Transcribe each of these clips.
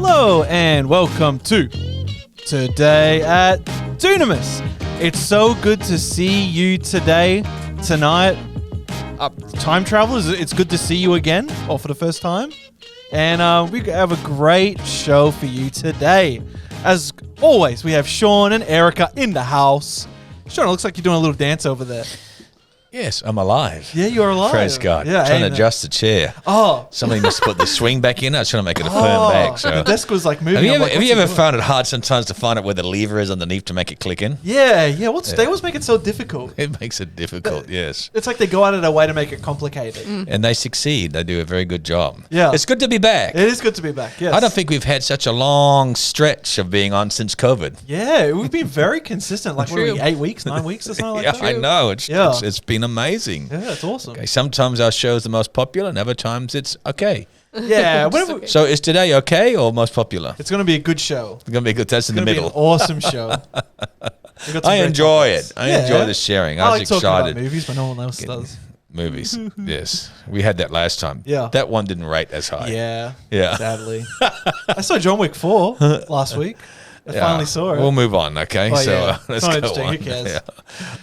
Hello and welcome to Today at Dunamis. It's so good to see you tonight. Time travelers, it's good to see you again, or for the first time. And we have a great show for you today. As always, we have Shaun and Erica in the house. Shaun, it looks like you're doing a little dance over there. Yes, I'm alive. Yeah, you're alive. Praise God. Yeah, trying to adjust the chair. Oh. Somebody must put the swing back in. I was trying to make it a firm back. So. The desk was like moving. Have you ever found it hard sometimes to find out where the lever is underneath to make it click in? Yeah. They always make it so difficult. It makes it difficult, yes. It's like they go out of their way to make it complicated. And they succeed. They do a very good job. Yeah. It's good to be back. It is good to be back, yes. I don't think we've had such a long stretch of being on since COVID. Yeah, we've been very consistent. Like, what are we, 8 weeks, 9 weeks or something like that? I know. It's been amazing. Yeah, it's awesome. Okay, sometimes our show's the most popular, and other times it's okay. Yeah. Whatever. So is today okay or most popular? It's going to be a good show. It's going to be good. That's in the middle. It's going to be an awesome show. I enjoy it. I enjoy the sharing. I was like excited. talking about movies, but no one else does. Movies, yes. We had that last time. Yeah. That one didn't rate as high. Yeah. Sadly. I saw John Wick 4 last week. I finally saw it. We'll move on, okay? Oh, so yeah. let's It's not go interesting. on. Who cares? Yeah.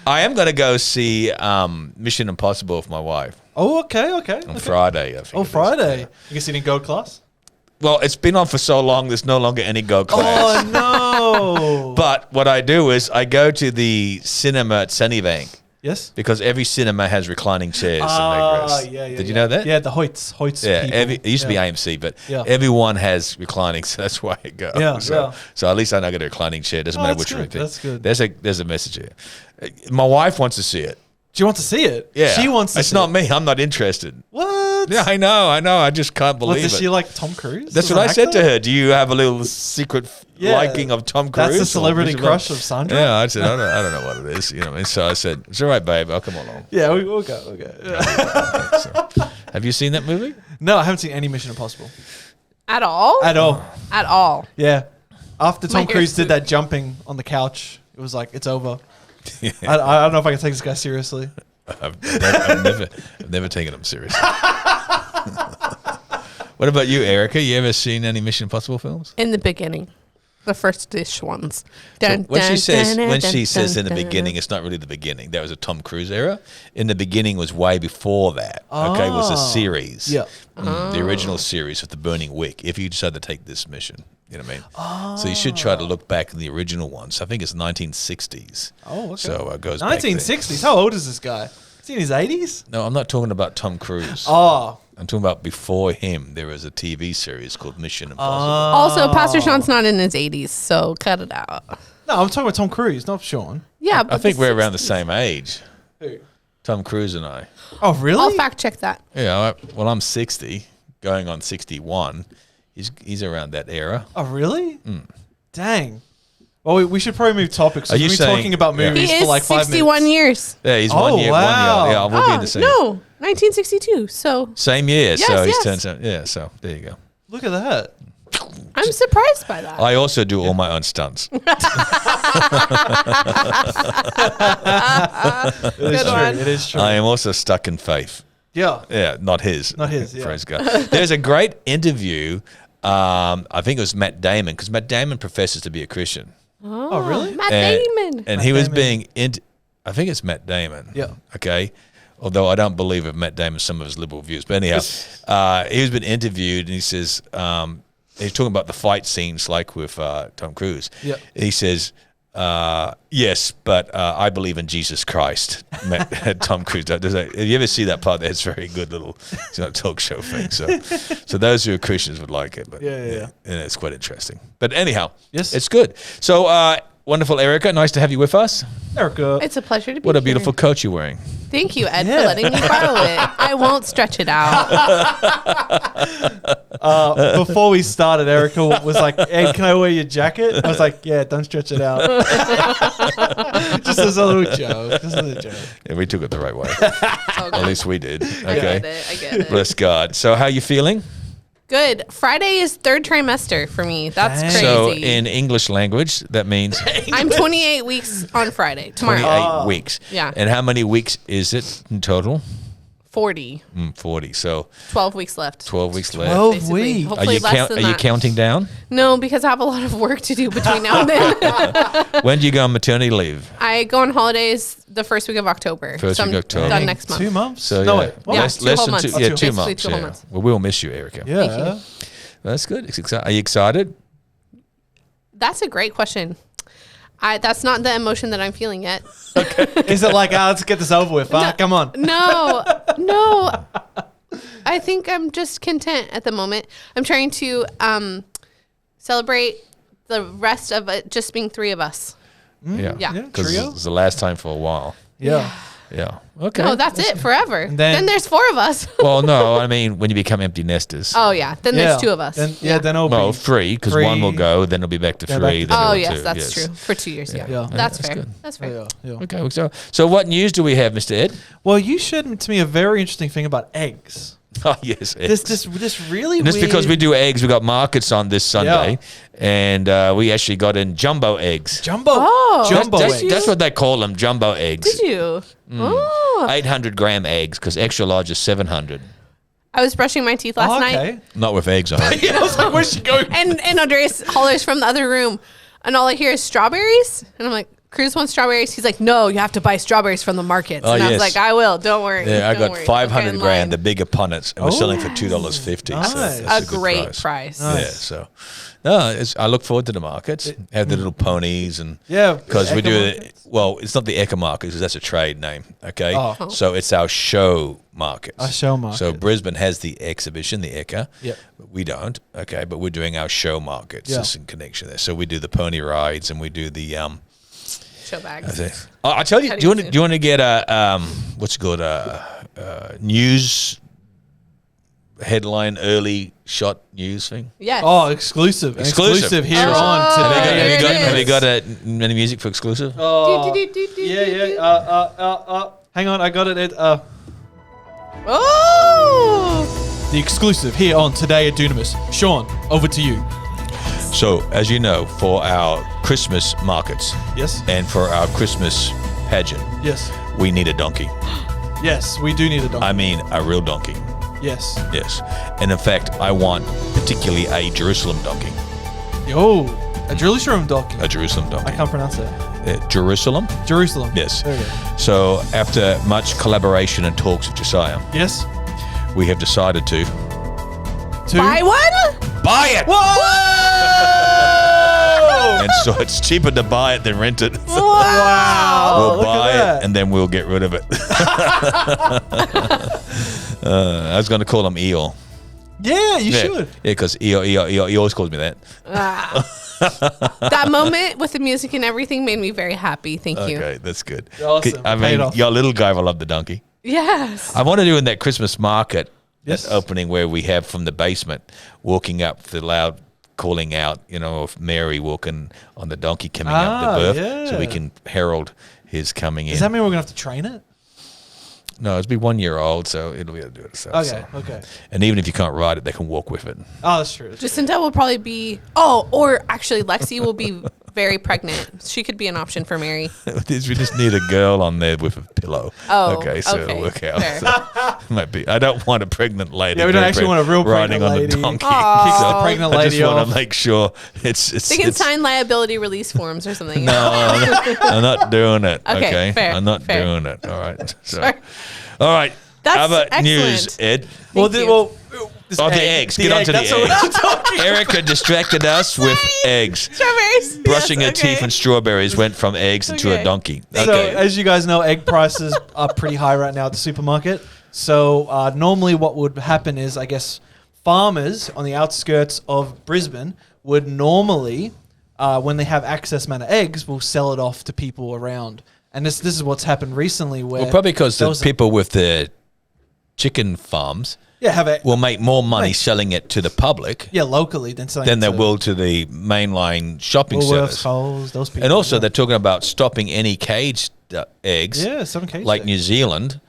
I am going to go see Mission Impossible with my wife Oh, okay. on Friday, I think. Oh, Friday. You can sit in gold class? Well, it's been on for so long, there's no longer any go class. Oh, no. But what I do is I go to the cinema at Sunnybank. Yes? Because every cinema has reclining chairs. Yeah. Did you know that? Yeah, the Hoyts Yeah, people. it used to be AMC, but Yeah. everyone has reclining, so that's why I go. Yeah, so at least I know I get a reclining chair. Doesn't matter which room. That's good. There's a message here. My wife wants to see it. Do you want to see it? Yeah, She wants to It's see not it. me. I'm not interested. What? Yeah, I know. I just can't believe Does it. she like Tom Cruise? That's as what an I said actor? to her. Do you have a little secret Yeah. liking of Tom Cruise? That's the celebrity Or- crush of Sandra? Yeah, I said, I don't know what it is. You know what I mean? So I said, it's all right, babe. I'll come along. Yeah, we'll go. Yeah. So, have you seen that movie? No, I haven't seen any Mission Impossible. At all? At all. At all. Yeah. After Tom My Cruise did ears- that jumping on the couch, it was like, it's over. I don't know if I can take this guy seriously. I've never taken them seriously. What about you, Erica? You ever seen any Mission Impossible films? In the beginning. The first dish ones. So when she says in the beginning, it's not really the beginning. That was a Tom Cruise era. In the beginning was way before that. Okay, was a series. Yeah. The original series with the burning wick. If you decide to take this mission, you know what I mean? So you should try to look back in the original ones. I think it's 1960s. Oh, okay. So it goes back there. 1960s. How old is this guy? Is he in his 80s? No, I'm not talking about Tom Cruise. Oh. I'm talking about before him. There was a TV series called Mission Impossible. Also, Pastor Shaun's not in his 80s, so cut it out. No, I'm talking about Tom Cruise, not Shaun. Yeah, but I think the we're around the 60s. same age. Who? Tom Cruise and I. Oh, really? I'll fact check that. Yeah, well, I'm 60, going on 61. He's around that era. Oh, really? Dang. Well, we should probably move topics. Are you We've been saying- talking about Yeah. movies He for is like 5 61 minutes. years. Yeah, he's Oh, 1 year. wow. 1 year. Yeah, we'll be in the same. No, 1962. So Same year. Yes, so he's yes. turned. Yeah. So there you go. Look at that. I'm surprised by that. I also do all my own stunts. It is Good true. one. It is true. I am also stuck in faith. Yeah. Yeah, not his. Not his, yeah. Praise God. There's a great interview. I think it was Matt Damon, because Matt Damon professes to be a Christian. Oh, really? Matt And- Damon. And Matt he was Damon. being, I think it's Matt Damon. Yeah. Okay. Although I don't believe of Matt Damon some of his liberal views. But anyhow, he was been interviewed and he says, he's talking about the fight scenes like with Tom Cruise. Yeah. He says, yes, but I believe in Jesus Christ. Tom Cruise. If you ever see that part, that's very good little talk show thing. So those who are Christians would like it. But Yeah. And it's quite interesting. But anyhow, Yes. it's good. So wonderful, Erica. Nice to have you with us. Erica. It's a pleasure to be What a here. beautiful coat you're wearing. Thank you, Ed, Yeah. for letting me borrow it. I won't stretch it out. Before we started, Erica was like, hey, can I wear your jacket? I was like, yeah, don't stretch it out. Just as a little joke. Just as a joke. Yeah, we took it the right way. Oh, At least we did. I Okay. get it. I get it. Bless God. So how you feeling? Good. Friday is third trimester for me. That's Dang. crazy. So in English language, that means I'm 28 weeks on Friday. Tomorrow. 28 weeks. Yeah. And how many weeks is it in total? 40. 40. So 12 weeks left. 12 weeks left. 12 Basically. weeks. Are Hopefully you, less than are you that. counting down? No, because I have a lot of work to do between now and then. When do you go on maternity leave? I go on holidays the first week of October. First so week of I'm October. done next month. 2 months? So no, yeah, wait. What? Yeah, less, 2 less whole than months. two. Yeah, 2 Basically months. 2 whole Yeah. months. Well, we'll miss you, Erica. Yeah. That's good. Are you excited? That's a great question. That's not the emotion that I'm feeling yet. Is it like, let's get this over with? Come on. No. I think I'm just content at the moment. I'm trying to celebrate the rest of it just being 3 of us. Yeah. Yeah. Because Trio? it's the last time for a while. Yeah. Yeah. Okay. No, that's it forever. And Then then- there's 4 of us. Well, no, I mean, when you become empty nesters. Oh, yeah. Then there's 2 of us. Then it'll Well, be 3, because 3. one will go, then it'll be back to Then 3. back to then Oh, it'll yes, two, that's true. For 2 years, yeah. Yeah. That's that's fair. good. That's fair. Yeah. Okay. So what news do we have, Mr. Ed? Well, you shared to me a very interesting thing about eggs. Oh, yes. This really And it's weird. because we do eggs. We got markets on this Sunday, and we actually got in jumbo eggs. Jumbo. Oh. Jumbo That's, eggs. that's what they call them, jumbo eggs. Did you? Oh. 800-gram eggs, because extra large is 700. I was brushing my teeth last night. Okay. Not with eggs on it. Yeah, I was like, where's she going? And Andreas hollers from the other room, and all I hear is strawberries. And I'm like, Cruz wants strawberries. He's like, no, you have to buy strawberries from the markets. Oh, and I was yes. like, I will. Don't worry. Yeah, I Don't got worry. 500 Get in grand, line. the bigger punnets, and we're selling for $2.50. Nice. So that's A good great price. Yeah, so I look forward to the markets. Have the little ponies and Yeah, because we Echo do markets. it. Well, it's not the Echo Market because that's a trade name. Okay, Oh. so it's our show markets. Our show market. So Brisbane has the exhibition, the Echo. Yep. We don't. Okay, but we're doing our show markets. Yeah. There's some connection there. So we do the pony rides and we do the Show bags. I tell you, How do do you you want say do you want to get a what's it called news headline early shot news thing? Yes. Oh, exclusive. Exclusive. Here Oh. on today. Have you got any music for exclusive? Oh, Do, do, do, do, yeah, do, do. yeah. Hang on, I got it. Oh. The exclusive here on Today at Dunamis. Shaun, over to you. So, as you know, for our Christmas markets Yes? and for our Christmas pageant, Yes. we need a donkey. Yes, we do need a donkey. I mean, a real donkey. Yes. Yes. And in fact, I want particularly a Jerusalem donkey. Yo, a Jerusalem donkey. A Jerusalem donkey. I can't pronounce that. Jerusalem? Jerusalem. Yes. There we go. So, after much collaboration and talks with Josiah, Yes. we have decided to Two. Buy one? buy it. Whoa! And so it's cheaper to buy it than rent it. Wow. We'll look buy at that. it and then we'll get rid of it. I was going to call him Eeyore. Yeah, you Yeah, should. because Eeyore, he always calls me that. That moment with the music and everything made me very happy. Thank you. Okay, that's good. Awesome. I Paid mean, off. your little guy will love the donkey. Yes. I want to do in that Christmas market, Yes. that opening where we have from the basement, walking up the loud calling out, of Mary walking on the donkey coming up the birth, so we yeah. can herald his coming in. Does that mean we're going to have to train it? No, it'll be 1 year old, so it'll be able to do it itself. Okay, so. okay. And even if you can't ride it, they can walk with it. Oh, that's true. Jacinta will probably be. Oh, or actually, Lexi will be very pregnant. She could be an option for Mary. We just need a girl on there with a pillow. Oh, okay, so okay, it'll work out. fair. So, might be. I don't want a pregnant lady. Yeah, we don't very actually want a real riding pregnant on lady. the donkey. Aw. Kicks the Oh. pregnant I lady just want off. to make sure it's. They can sign liability release forms or something. No, I'm not doing it. Okay, Okay, fair, I'm not fair. doing it. All right. So, Sorry. all right. That's Other news, excellent. Ed. Well, Thank you. this Oh, the eggs. Get onto the that's what eggs. we're talking Erica distracted us with eggs. Strawberries. Brushing Yes, her teeth and strawberries went from eggs into a Okay. donkey. So, Okay. as you guys know, egg prices are pretty high right now at the supermarket. So, normally what would happen is, I guess, farmers on the outskirts of Brisbane would normally, when they have excess amount of eggs, will sell it off to people around. And this is what's happened recently where... Well, probably because there the was a- people with the chicken farms have a... will make more money selling it to the public locally than selling than it they to will to the mainline shopping Woolworths, centres. Coles, those people. And also, yeah. they're talking about stopping any caged eggs, Yeah, some caged like eggs. New Zealand,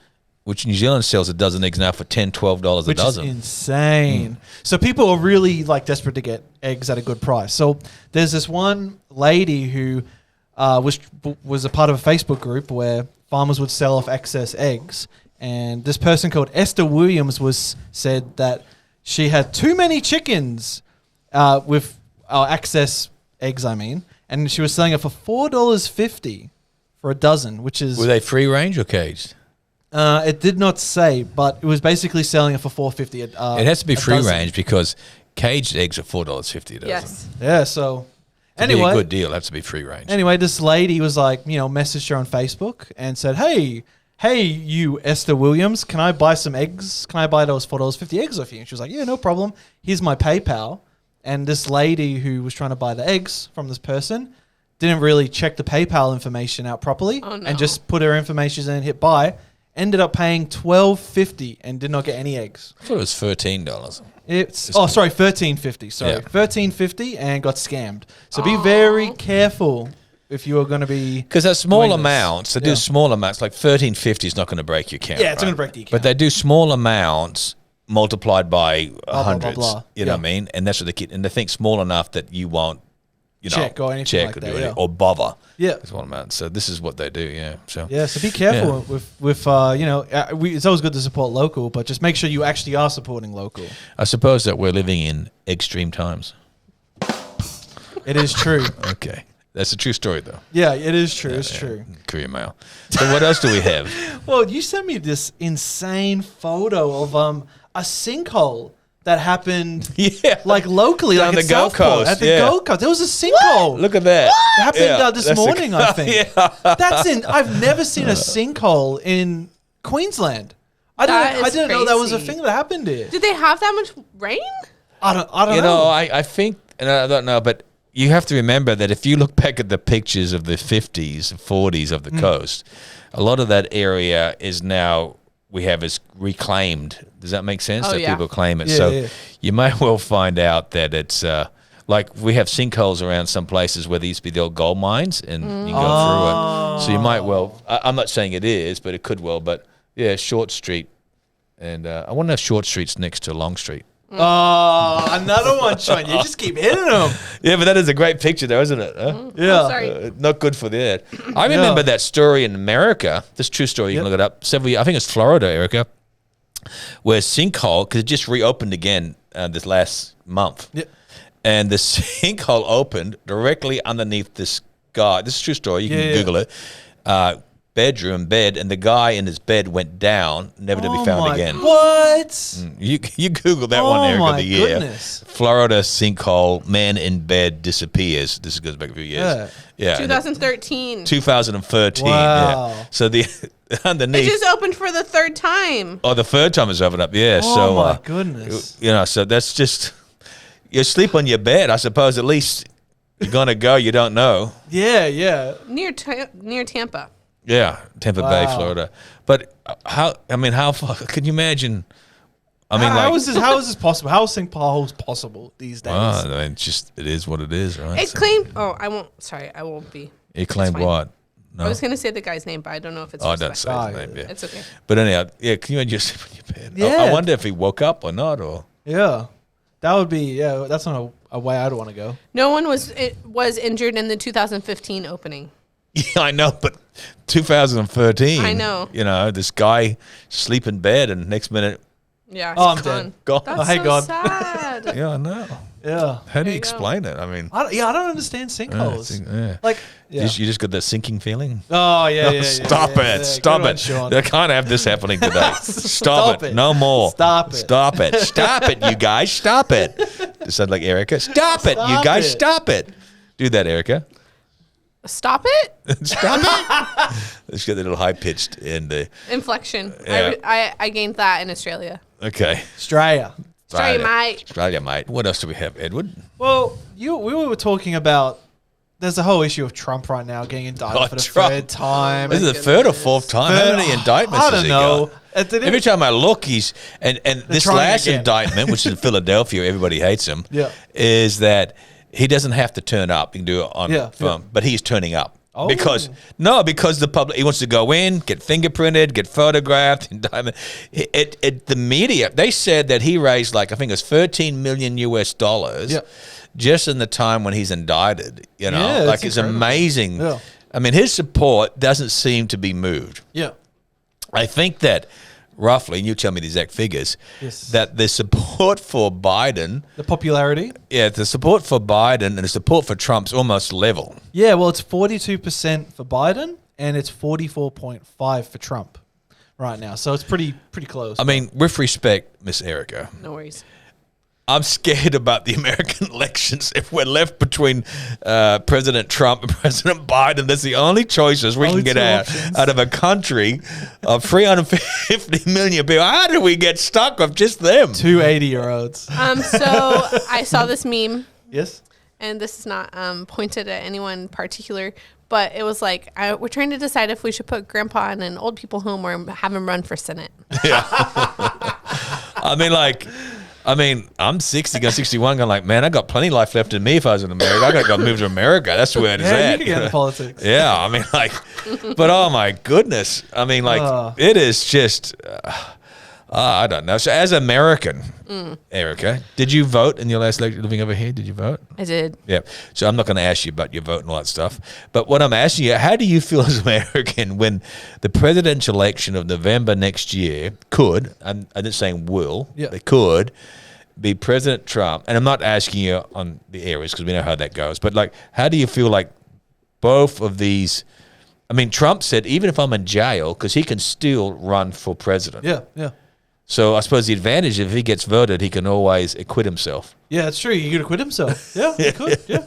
which New Zealand sells a dozen eggs now for $10, $12 a which dozen. is insane. So people are really desperate to get eggs at a good price. So there's this one lady who was a part of a Facebook group where farmers would sell off excess eggs, and this person called Esther Williams said that she had too many chickens with excess eggs, and she was selling it for $4.50 for a dozen, which is... Were they free range or caged? It did not say, but it was basically selling it for $4.50. It has to be free range because caged eggs are $4.50. Yes. Yeah, so... To be a good deal, it has to be free range. Anyway, this lady was like, messaged her on Facebook and said, hey, you Esther Williams, can I buy some eggs? Can I buy those $4.50 eggs off you? And she was like, yeah, no problem. Here's my PayPal. And this lady who was trying to buy the eggs from this person didn't really check the PayPal information out properly and just put her information in and hit buy. Ended up paying $12.50 and did not get any eggs. I thought it was $13. $13.50. Sorry, Yeah. $13.50 and got scammed. So be very careful if you are going to be because they're small doing this. amounts. They do small amounts. Like $13.50 is not going to break your account. Yeah, it's not going to break the account. But they do small amounts multiplied by blah, hundreds. blah. You know what I mean? And that's what they keep. And they think small enough that you won't, check or anything like or that, do anything, yeah. or bother. Yeah. Small amount. So this is what they do. Yeah. So So be careful with it's always good to support local, but just make sure you actually are supporting local. I suppose that we're living in extreme times. It is true. Okay. That's a true story, though. Yeah, it is true. It's true. Courier mail. So what else do we have? Well, you sent me this insane photo of a sinkhole that happened like locally, Down like the at Gold Southport, Coast, at the Gold Coast. There was a sinkhole. Look at that. It happened this That's morning, I think. I've never seen a sinkhole in Queensland. I didn't know that was a crazy. thing that happened here. Did they have that much rain? I don't You know. know, I think, and I don't know, but you have to remember that if you look back at the pictures of the 50s, 40s of the coast, a lot of that area is now we have is reclaimed. Does that make sense? Oh, That yeah. people claim it. Yeah, so yeah. you may well find out that it's like we have sinkholes around some places where there used to be the old gold mines and you can go through it. So you might well, I'm not saying it is, but it could well. But yeah, Short Street. And I wonder if Short Street's next to Long Street. Oh, another one, Shaun. You just keep hitting them. Yeah, but that is a great picture, though, isn't it? Huh? Yeah. Oh, sorry. Not good for that. I remember that story in America. This true story. You can look it up. I think it's Florida, Erica, where sinkhole because it just reopened again this last month. Yep. And the sinkhole opened directly underneath this guy. This is a true story. You can Google it. Bed, and the guy in his bed went down, never to be found again. What? You Google that one, Erica, my of the year. goodness. Florida sinkhole, man in bed disappears. This goes back a few years. Yeah. 2013. 2013. Wow. Yeah. So the It underneath. just opened for the third time. The third time it's opened up. Yeah. Oh so my goodness. so that's just you sleep on your bed. I suppose at least you're gonna go. You don't know. Yeah. Near Tampa. Yeah, Tampa Bay, Wow. Florida. But how far can you imagine? I mean, How is this possible? How is sinkholes possible these days? I mean, it is what it is, right? It claimed. Oh, I won't. Sorry, I won't be. It claimed fine. what? No. I was going to say the guy's name, but I don't know if it's. Oh, don't say respectful. his name. Yeah. It's okay. But anyhow, can you imagine you sleep on your bed? Yeah. I wonder if he woke up or not, or Yeah. That would be, that's not a way I'd want to go. No one was injured in the 2015 opening. yeah, I know, but 2013. I know. You know, this guy sleep in bed, and next minute, Yeah. Oh, I'm it's dead. gone. That's hey, so God. sad. Yeah, I know. Yeah. How do you you go. explain it? I mean, I don't understand sinkholes. yeah. Like, yeah. You just got that sinking feeling. Oh, yeah. Stop it. Stop Good one, it. Shaun. They can't have this happening today. Stop it. No more. Stop it. Stop it. Stop it, you guys. Stop it. It sounds like Erica. Stop it, you Stop guys. it. Stop it. Do that, Erica. Stop it. Stop it. Let's get a little high pitched in the. Inflection. Yeah. I gained that in Australia. Okay. Australia. Sorry, mate. Australia, mate. What else do we have, Edward? Well, we were talking about, there's a whole issue of Trump right now getting indicted for the Trump. third time. This is the third or fourth time. How many indictments I has don't he know. got? Every time I look, he's and this trying last again. indictment, which is in Philadelphia, everybody hates him. Yeah. Is that he doesn't have to turn up? He can do it on phone, but he's turning up Oh. because the public he wants to go in, get fingerprinted, get photographed. Indictment. The media they said that he raised I think it was $13 million Yeah. just in the time when he's indicted. You know, Yeah, that's it's incredible. amazing. Yeah. I mean, his support doesn't seem to be moved. Yeah. I think that roughly, and you tell me the exact figures, Yes. that the support for Biden, The popularity. the support for Biden and the support for Trump's almost level. Yeah, well, it's 42% for Biden and it's 44.5 for Trump right now. So it's pretty close. I mean, with respect, Miss Erica, No worries. I'm scared about the American elections if we're left between President Trump and President Biden. That's the only choices we Only can get two out, options. out of a country of 350 million people. How do we get stuck with just them? 280-year-olds. So I saw this meme, Yes? and this is not pointed at anyone particular, but it was like, we're trying to decide if we should put grandpa in an old people home or have him run for Senate. I mean, I'm 60, going 61, going like, man, I got plenty of life left in me if I was in America. I got to go move to America. That's where it's Yeah, at. you can get into politics. Yeah, I mean, like, but oh my goodness. I mean, like, it is just, I don't know. So as American, Erica, did you vote in your last election living over here? Did you vote? I did. Yeah. So I'm not going to ask you about your vote and all that stuff. But what I'm asking you, how do you feel as American when the presidential election of November next year could, I'm not saying will, they could be President Trump, and I'm not asking you on the areas because we know how that goes, but like, how do you feel like both of these, I mean, Trump said, even if I'm in jail, because he can still run for president. Yeah. So I suppose the advantage, if he gets voted, he can always acquit himself. Yeah, it's true. He could acquit himself. Yeah, he could. Yeah.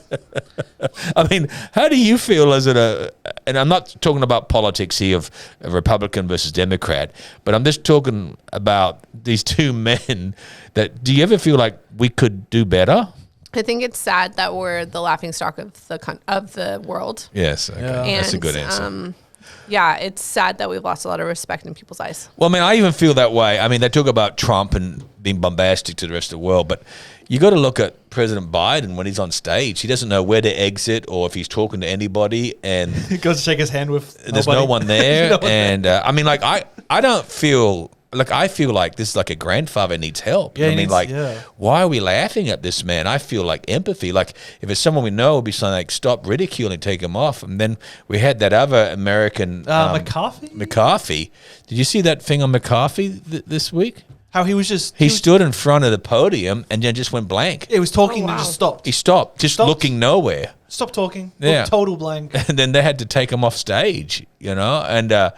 I mean, how do you feel as and I'm not talking about politics here of a Republican versus Democrat, but I'm just talking about these two men do you ever feel like we could do better? I think it's sad that we're the laughingstock of the world. Yes. Okay. Yeah. That's a good answer. Yeah, it's sad that we've lost a lot of respect in people's eyes. Well, I mean, I even feel that way. I mean, they talk about Trump and being bombastic to the rest of the world, but you got to look at President Biden when he's on stage. He doesn't know where to exit or if he's talking to anybody, and He goes to shake his hand with there's nobody. no one there. No one And I mean, like, I don't feel like, I feel like this is like a grandfather needs help. Yeah, I he mean, needs- like, yeah. why are we laughing at this man? I feel like empathy. Like, if it's someone we know, it'd be something like, stop ridiculing, take him off. And then we had that other American, McCarthy? McCarthy. Did you see that thing on McCarthy this week? How he was just... He stood in front of the podium and then just went blank. He was talking Oh, and wow. just stopped. He stopped, just Stopped. looking nowhere. Stop talking. Yeah. Looked total blank. And then they had to take him off stage, you know? And I'm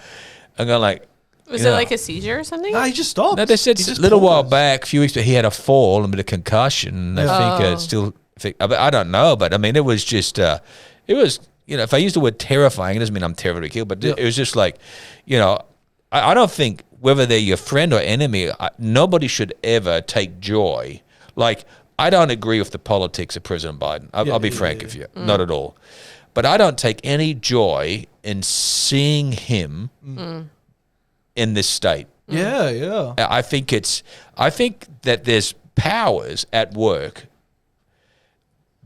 going like... Was you it know. like a seizure or something? No, he just stopped. No, they said He a just little while paused. back, a few weeks back, he had a fall and a bit of concussion. I think it's still, I don't know, but I mean, it was just, it was, you know, if I use the word terrifying, it doesn't mean I'm terribly killed, but it was just like, you know, I don't think whether they're your friend or enemy, nobody should ever take joy. Like, I don't agree with the politics of President Biden. I'll be frank with you, not at all. But I don't take any joy in seeing him in this state. Yeah. I think that there's powers at work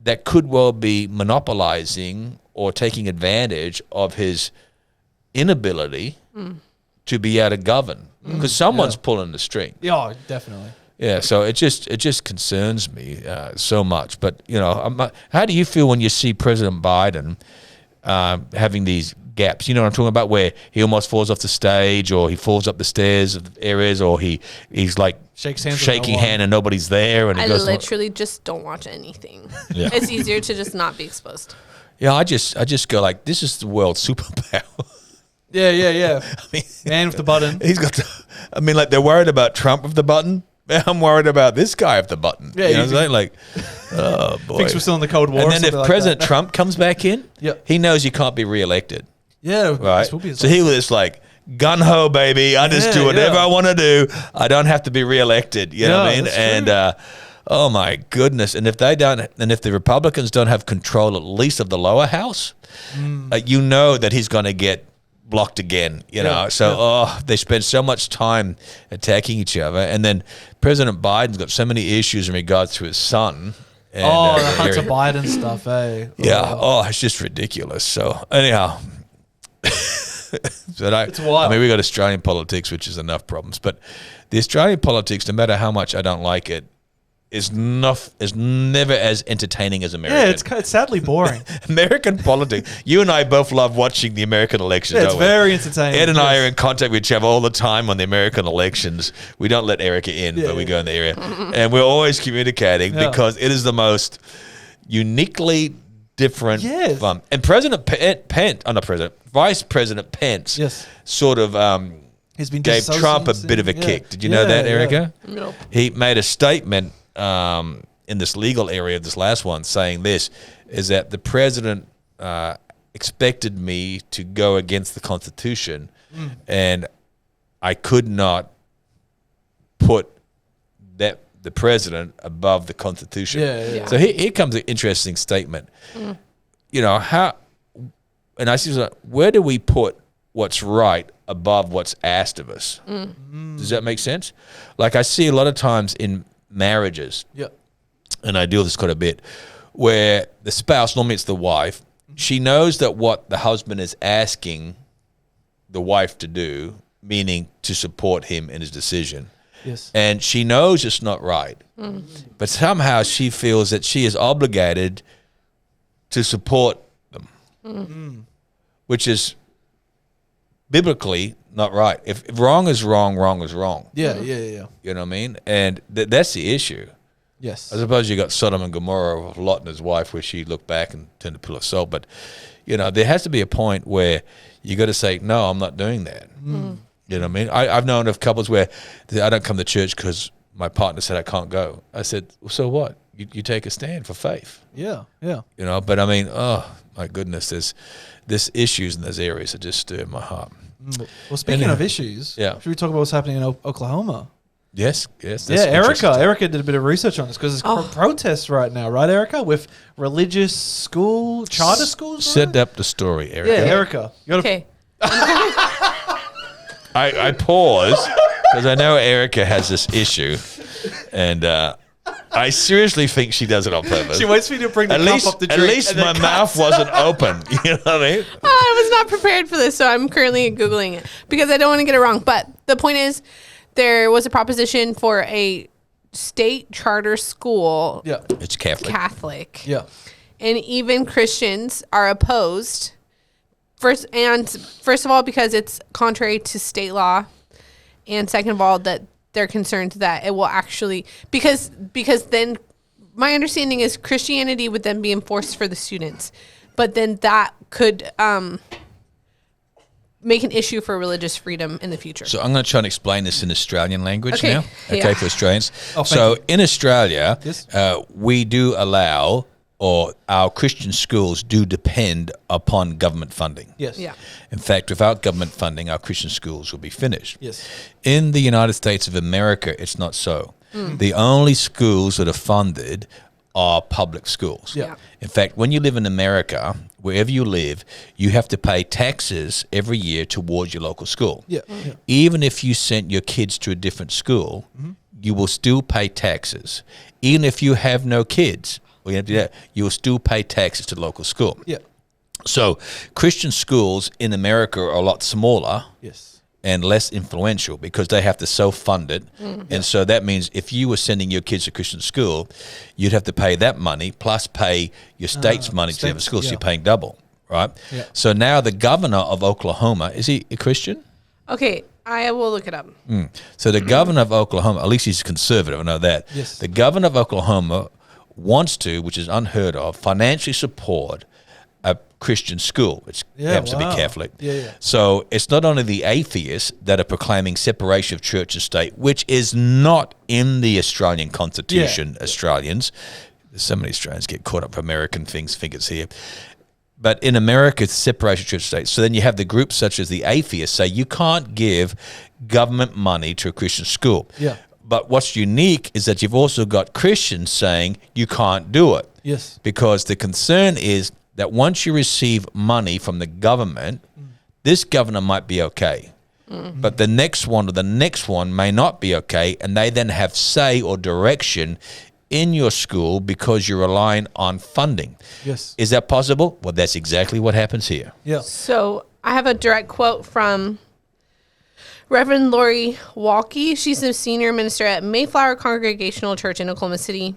that could well be monopolizing or taking advantage of his inability to be able to govern, because someone's pulling the string. Yeah, definitely. Yeah, so it just concerns me so much. But you know, how do you feel when you see President Biden having these gaps? You know what I'm talking about, where he almost falls off the stage, or he falls up the stairs of areas, or he's like Shakes hands with shaking no one. hand and nobody's there, and he I goes, literally just don't watch anything. Yeah. It's easier to just not be exposed. yeah, I just go like, this is the world's superpower. Yeah. I mean, Man with the button. he's got. I mean, like, they're worried about Trump with the button. I'm worried about this guy with the button. Yeah, you know you what I'm saying? Like, oh boy. Thinks we're still in the Cold War. And or then if something like President that. Trump comes back in, Yep. he knows he can't be reelected, Yeah, right? this will be his So he was like, gun ho, baby. I just do whatever I want to do. I don't have to be reelected. You know what I mean? that's And oh my goodness! And if they don't, and if the Republicans don't have control at least of the lower house, you know that he's going to get blocked again, you know. So they spend so much time attacking each other, and then President Biden's got so many issues in regards to his son. And, the Hunter Biden stuff, eh? yeah. Oh, it's just ridiculous. So anyhow, It's wild. I mean, we got Australian politics, which is enough problems, but the Australian politics, no matter how much I don't like it, is never as entertaining as American. Yeah, it's sadly boring. American politics. You and I both love watching the American elections. Yeah, it's don't we? very entertaining. Ed and I are in contact with each other all the time on the American elections. We don't let Erica in, but we go in the area, and we're always communicating because it is the most uniquely different fun. And Vice President Pence, sort of. He's been gave Trump a bit of a kick. Did you know that, Erica? Nope. He made a statement in this legal area of this last one saying this, is that the president expected me to go against the Constitution and I could not put the president above the Constitution. So here comes an interesting statement. You know, and I see, where do we put what's right above what's asked of us? Does that make sense? Like I see a lot of times in marriages, and I deal with this quite a bit, where the spouse, normally it's the wife, she knows that what the husband is asking the wife to do, meaning to support him in his decision. And she knows it's not right. But somehow she feels that she is obligated to support them, which is biblically not right. If wrong is wrong, wrong is wrong. Yeah. You know what I mean? And that's the issue. Yes. I suppose you got Sodom and Gomorrah of Lot and his wife where she looked back and turned a pillar of salt. But, you know, there has to be a point where you got to say, no, I'm not doing that. You know what I mean? I've known of couples where I don't come to church because my partner said I can't go. I said, well, so what? You take a stand for faith. Yeah. You know, but I mean, oh, my goodness, there's issues in those areas that just stir my heart. Well, speaking of issues, should we talk about what's happening in Oklahoma? Yes. Erica did a bit of research on this because there's protests right now, right, Erica, with religious charter schools? Set up the story, Erica. Yeah, Erica. Okay. I pause because I know Erica has this issue, and I seriously think she does it on purpose. She waits for you to bring the cup up the drink. At least my mouth wasn't open. You know what I mean? I was not prepared for this, so I'm currently Googling it because I don't want to get it wrong. But the point is, there was a proposition for a state charter school. Yeah. It's Catholic. Yeah. And even Christians are opposed. First of all, because it's contrary to state law, and second of all, that they're concerned that it will actually because then my understanding is Christianity would then be enforced for the students, but then that could make an issue for religious freedom in the future. So I'm going to try and explain this in Australian language now. Yeah. For Australians. So in Australia, we do allow, or our Christian schools do depend upon government funding. Yes. Yeah. In fact, without government funding, our Christian schools will be finished. Yes. In the United States of America, it's not so. The only schools that are funded are public schools. Yeah. In fact, when you live in America, wherever you live, you have to pay taxes every year towards your local school. Yeah. Even if you sent your kids to a different school, you will still pay taxes. Even if you have no kids, you will still pay taxes to the local school. Yeah. So Christian schools in America are a lot smaller. Yes. And less influential because they have to self-fund it. And so that means if you were sending your kids to Christian school, you'd have to pay that money plus pay your state's money to the school, so you're paying double, right? Yeah. So now the governor of Oklahoma, is he a Christian? Okay, I will look it up. So the governor of Oklahoma, at least he's conservative, I know that. Yes. The governor of Oklahoma wants to, which is unheard of, financially support a Christian school, which happens to be Catholic. Yeah. So it's not only the atheists that are proclaiming separation of church and state, which is not in the Australian Constitution, Australians. So many Australians get caught up with American things, think it's here. But in America, it's separation of church and state. So then you have the groups such as the atheists say you can't give government money to a Christian school. Yeah. But what's unique is that you've also got Christians saying you can't do it. Yes. Because the concern is that once you receive money from the government, this governor might be okay. But the next one or the next one may not be okay, and they then have say or direction in your school because you're relying on funding. Yes. Is that possible? Well, that's exactly what happens here. Yeah. So I have a direct quote from Reverend Lori Walke, she's a senior minister at Mayflower Congregational Church in Oklahoma City.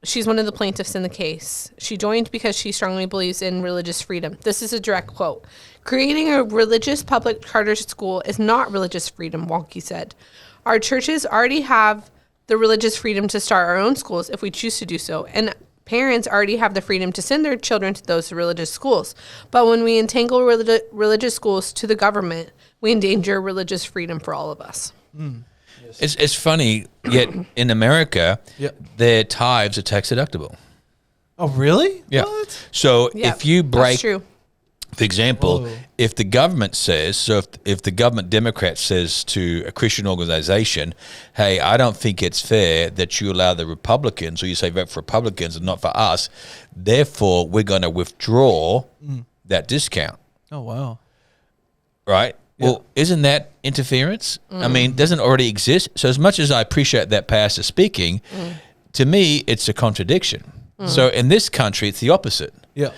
She's one of the plaintiffs in the case. She joined because she strongly believes in religious freedom. This is a direct quote. Creating a religious public charter school is not religious freedom, Walke said. Our churches already have the religious freedom to start our own schools if we choose to do so, and parents already have the freedom to send their children to those religious schools. But when we entangle religious schools to the government, we endanger religious freedom for all of us. It's funny, yet in America, their tithes are tax deductible. Oh, really? Yeah. What? So Yeah, if you break, that's true. for example, Whoa. if the government says, so if the government Democrat says to a Christian organization, hey, I don't think it's fair that you allow the Republicans, or you say vote for Republicans and not for us, therefore we're going to withdraw that discount. Oh, wow. Right? Well, isn't that interference? I mean, doesn't it already exist? So as much as I appreciate that pastor speaking, to me, it's a contradiction. So in this country, it's the opposite. Yeah.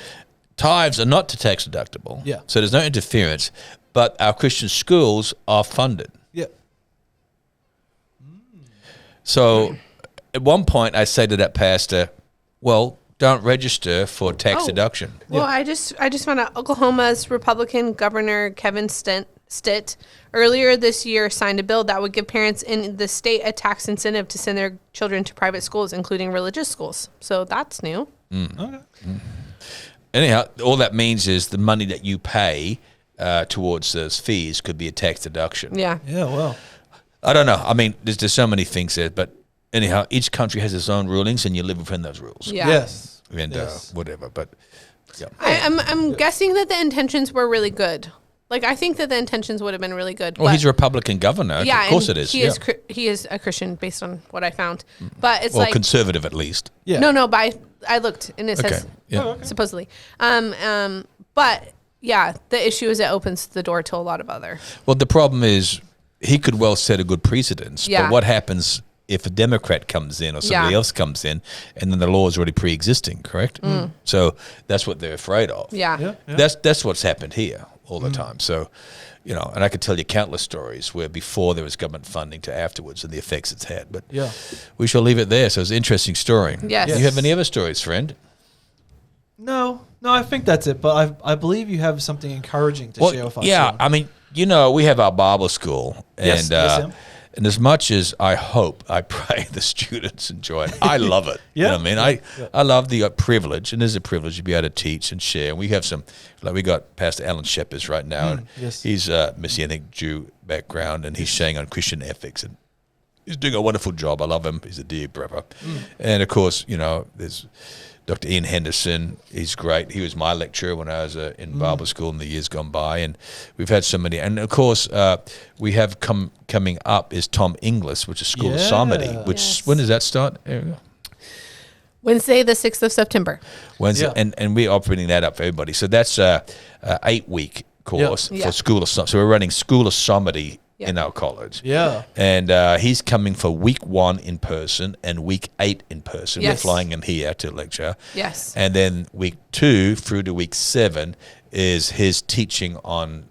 Tithes are not tax deductible. Yeah. So there's no interference, but our Christian schools are funded. Yeah. So at one point, I say to that pastor, well, don't register for tax deduction. Well, I just found out Oklahoma's Republican Governor Kevin Stitt earlier this year signed a bill that would give parents in the state a tax incentive to send their children to private schools, including religious schools. So that's new. Okay. Anyhow, all that means is the money that you pay towards those fees could be a tax deduction. Yeah. Yeah, well. I don't know. I mean, there's so many things there, but anyhow, each country has its own rulings, and you live within those rules. Yeah. Yes. And Yes. whatever, but yeah. I'm guessing that the intentions were really good. Like, I think that the intentions would have been really good. Well, but he's a Republican governor. yeah, of course and it is. He is a Christian based on what I found. But it's Well, like conservative at least. Yeah. no, but I looked and it says Okay. Yeah. supposedly. But yeah, the issue is it opens the door to a lot of other. Well, the problem is he could well set a good precedence. Yeah. But what happens if a Democrat comes in or somebody Yeah. else comes in, and then the law is already pre-existing, correct? So that's what they're afraid of. Yeah. Yeah. That's what's happened here all the time. So, you know, and I could tell you countless stories where before there was government funding to afterwards and the effects it's had. But Yeah. we shall leave it there. So it's an interesting story. Yes. You have any other stories, friend? No, I think that's it. But I believe you have something encouraging to share with us. yeah. Shaun. I mean, you know, we have our Bible school, Yes, and yes, Sam. and as much as I hope, I pray the students enjoy it. I love it. Yeah. You know what I mean? I love the privilege, and it is a privilege to be able to teach and share. And we have some, like we got Pastor Alan Shepard right now, and yes. he's Messianic Jew background, and he's sharing on Christian ethics, and he's doing a wonderful job. I love him. He's a dear brother. And of course, you know, there's Dr. Ian Henderson. He's great. He was my lecturer when I was in Bible school in the years gone by. And we've had so many. And of course, we have coming up is Tom Inglis, which is School of Psalmody. Which Yes. when does that start? Ariel? Wednesday, the 6th of September. Wednesday, Yeah. and we're opening that up for everybody. So that's a 8-week course Yeah. for School of Psalmody. So we're running School of Psalmody Yeah. in our college. Yeah. And he's coming for week 1 in person and week 8 in person. Yes. We're flying him here to lecture. Yes. And then week 2 through to week 7 is his teaching on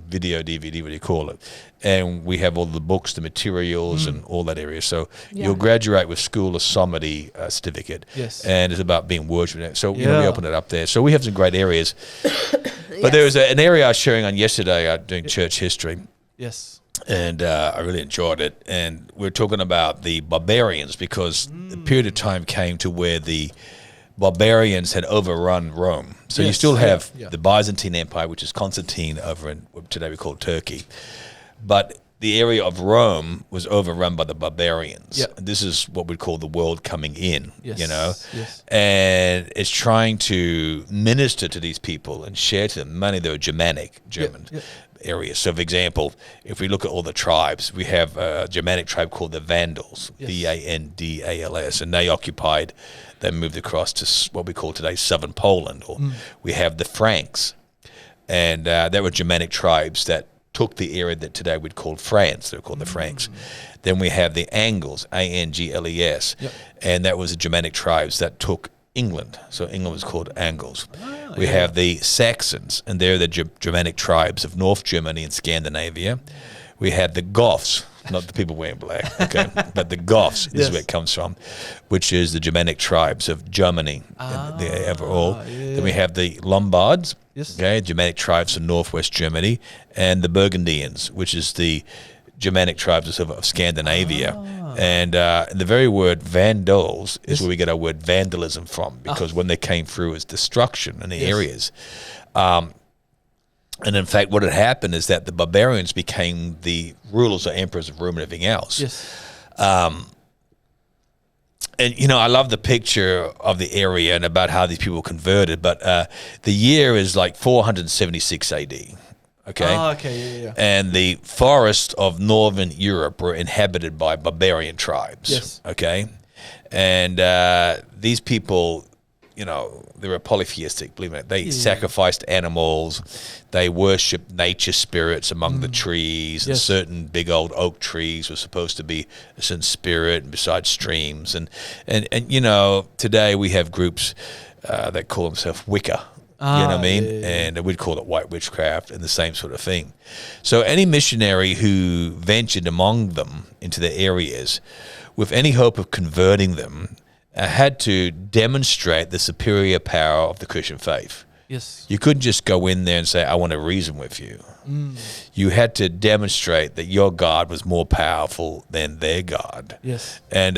video, DVD, what do you call it? And we have all the books, the materials, and all that area. So Yeah. you'll graduate with School of Psalmody certificate. Yes. And it's about being worshiped. So you know, Yeah. we open it up there. So we have some great areas. But there was an area I was sharing on yesterday doing church history. Yes. And I really enjoyed it. And we're talking about the barbarians because the period of time came to where the barbarians had overrun Rome. So you Yes. still have Yeah. the Byzantine Empire, which is Constantine over in what today we call Turkey. But the area of Rome was overrun by the barbarians. Yeah. This is what we call the world coming in, Yes. you know? Yes. And it's trying to minister to these people and share to them. Many they were German yeah. areas. So, for example, if we look at all the tribes, we have a Germanic tribe called the Vandals, Yes. Vandals, and they moved across to what we call today southern Poland. Or we have the Franks, and they were Germanic tribes that took the area that today we'd call France. They're called the Franks. Then we have the Angles, Angles, Yep. and that was the Germanic tribes that took England. So England was called Angles. We have the Saxons, and they're the Germanic tribes of North Germany and Scandinavia. we had the Goths, not the people wearing black, okay, but the Goths is Yes. where it comes from, which is the Germanic tribes of Germany overall. Then we have the Lombards, Yes. okay, Germanic tribes of northwest Germany, and the Burgundians, which is the Germanic tribes of Scandinavia. And the very word Vandals is where we get our word vandalism from, because when they came through, it's destruction in the areas. And in fact, what had happened is that the barbarians became the rulers or emperors of Rome and everything else. Yes. And, you know, I love the picture of the area and about how these people converted, but the year is like 476 AD. Okay. Oh, okay. Yeah. And the forests of northern Europe were inhabited by barbarian tribes. Yes. Okay. And these people, you know, they were polytheistic, believe it. They sacrificed animals. They worshipped nature spirits among the trees. And Yes. certain big old oak trees were supposed to be a certain spirit, and besides streams. And you know, today we have groups that call themselves Wicca. You know what I mean? And we'd call it white witchcraft and the same sort of thing. So any missionary who ventured among them into the areas with any hope of converting them had to demonstrate the superior power of the Christian faith. Yes. You couldn't just go in there and say, I want to reason with you. You had to demonstrate that your God was more powerful than their God. Yes. And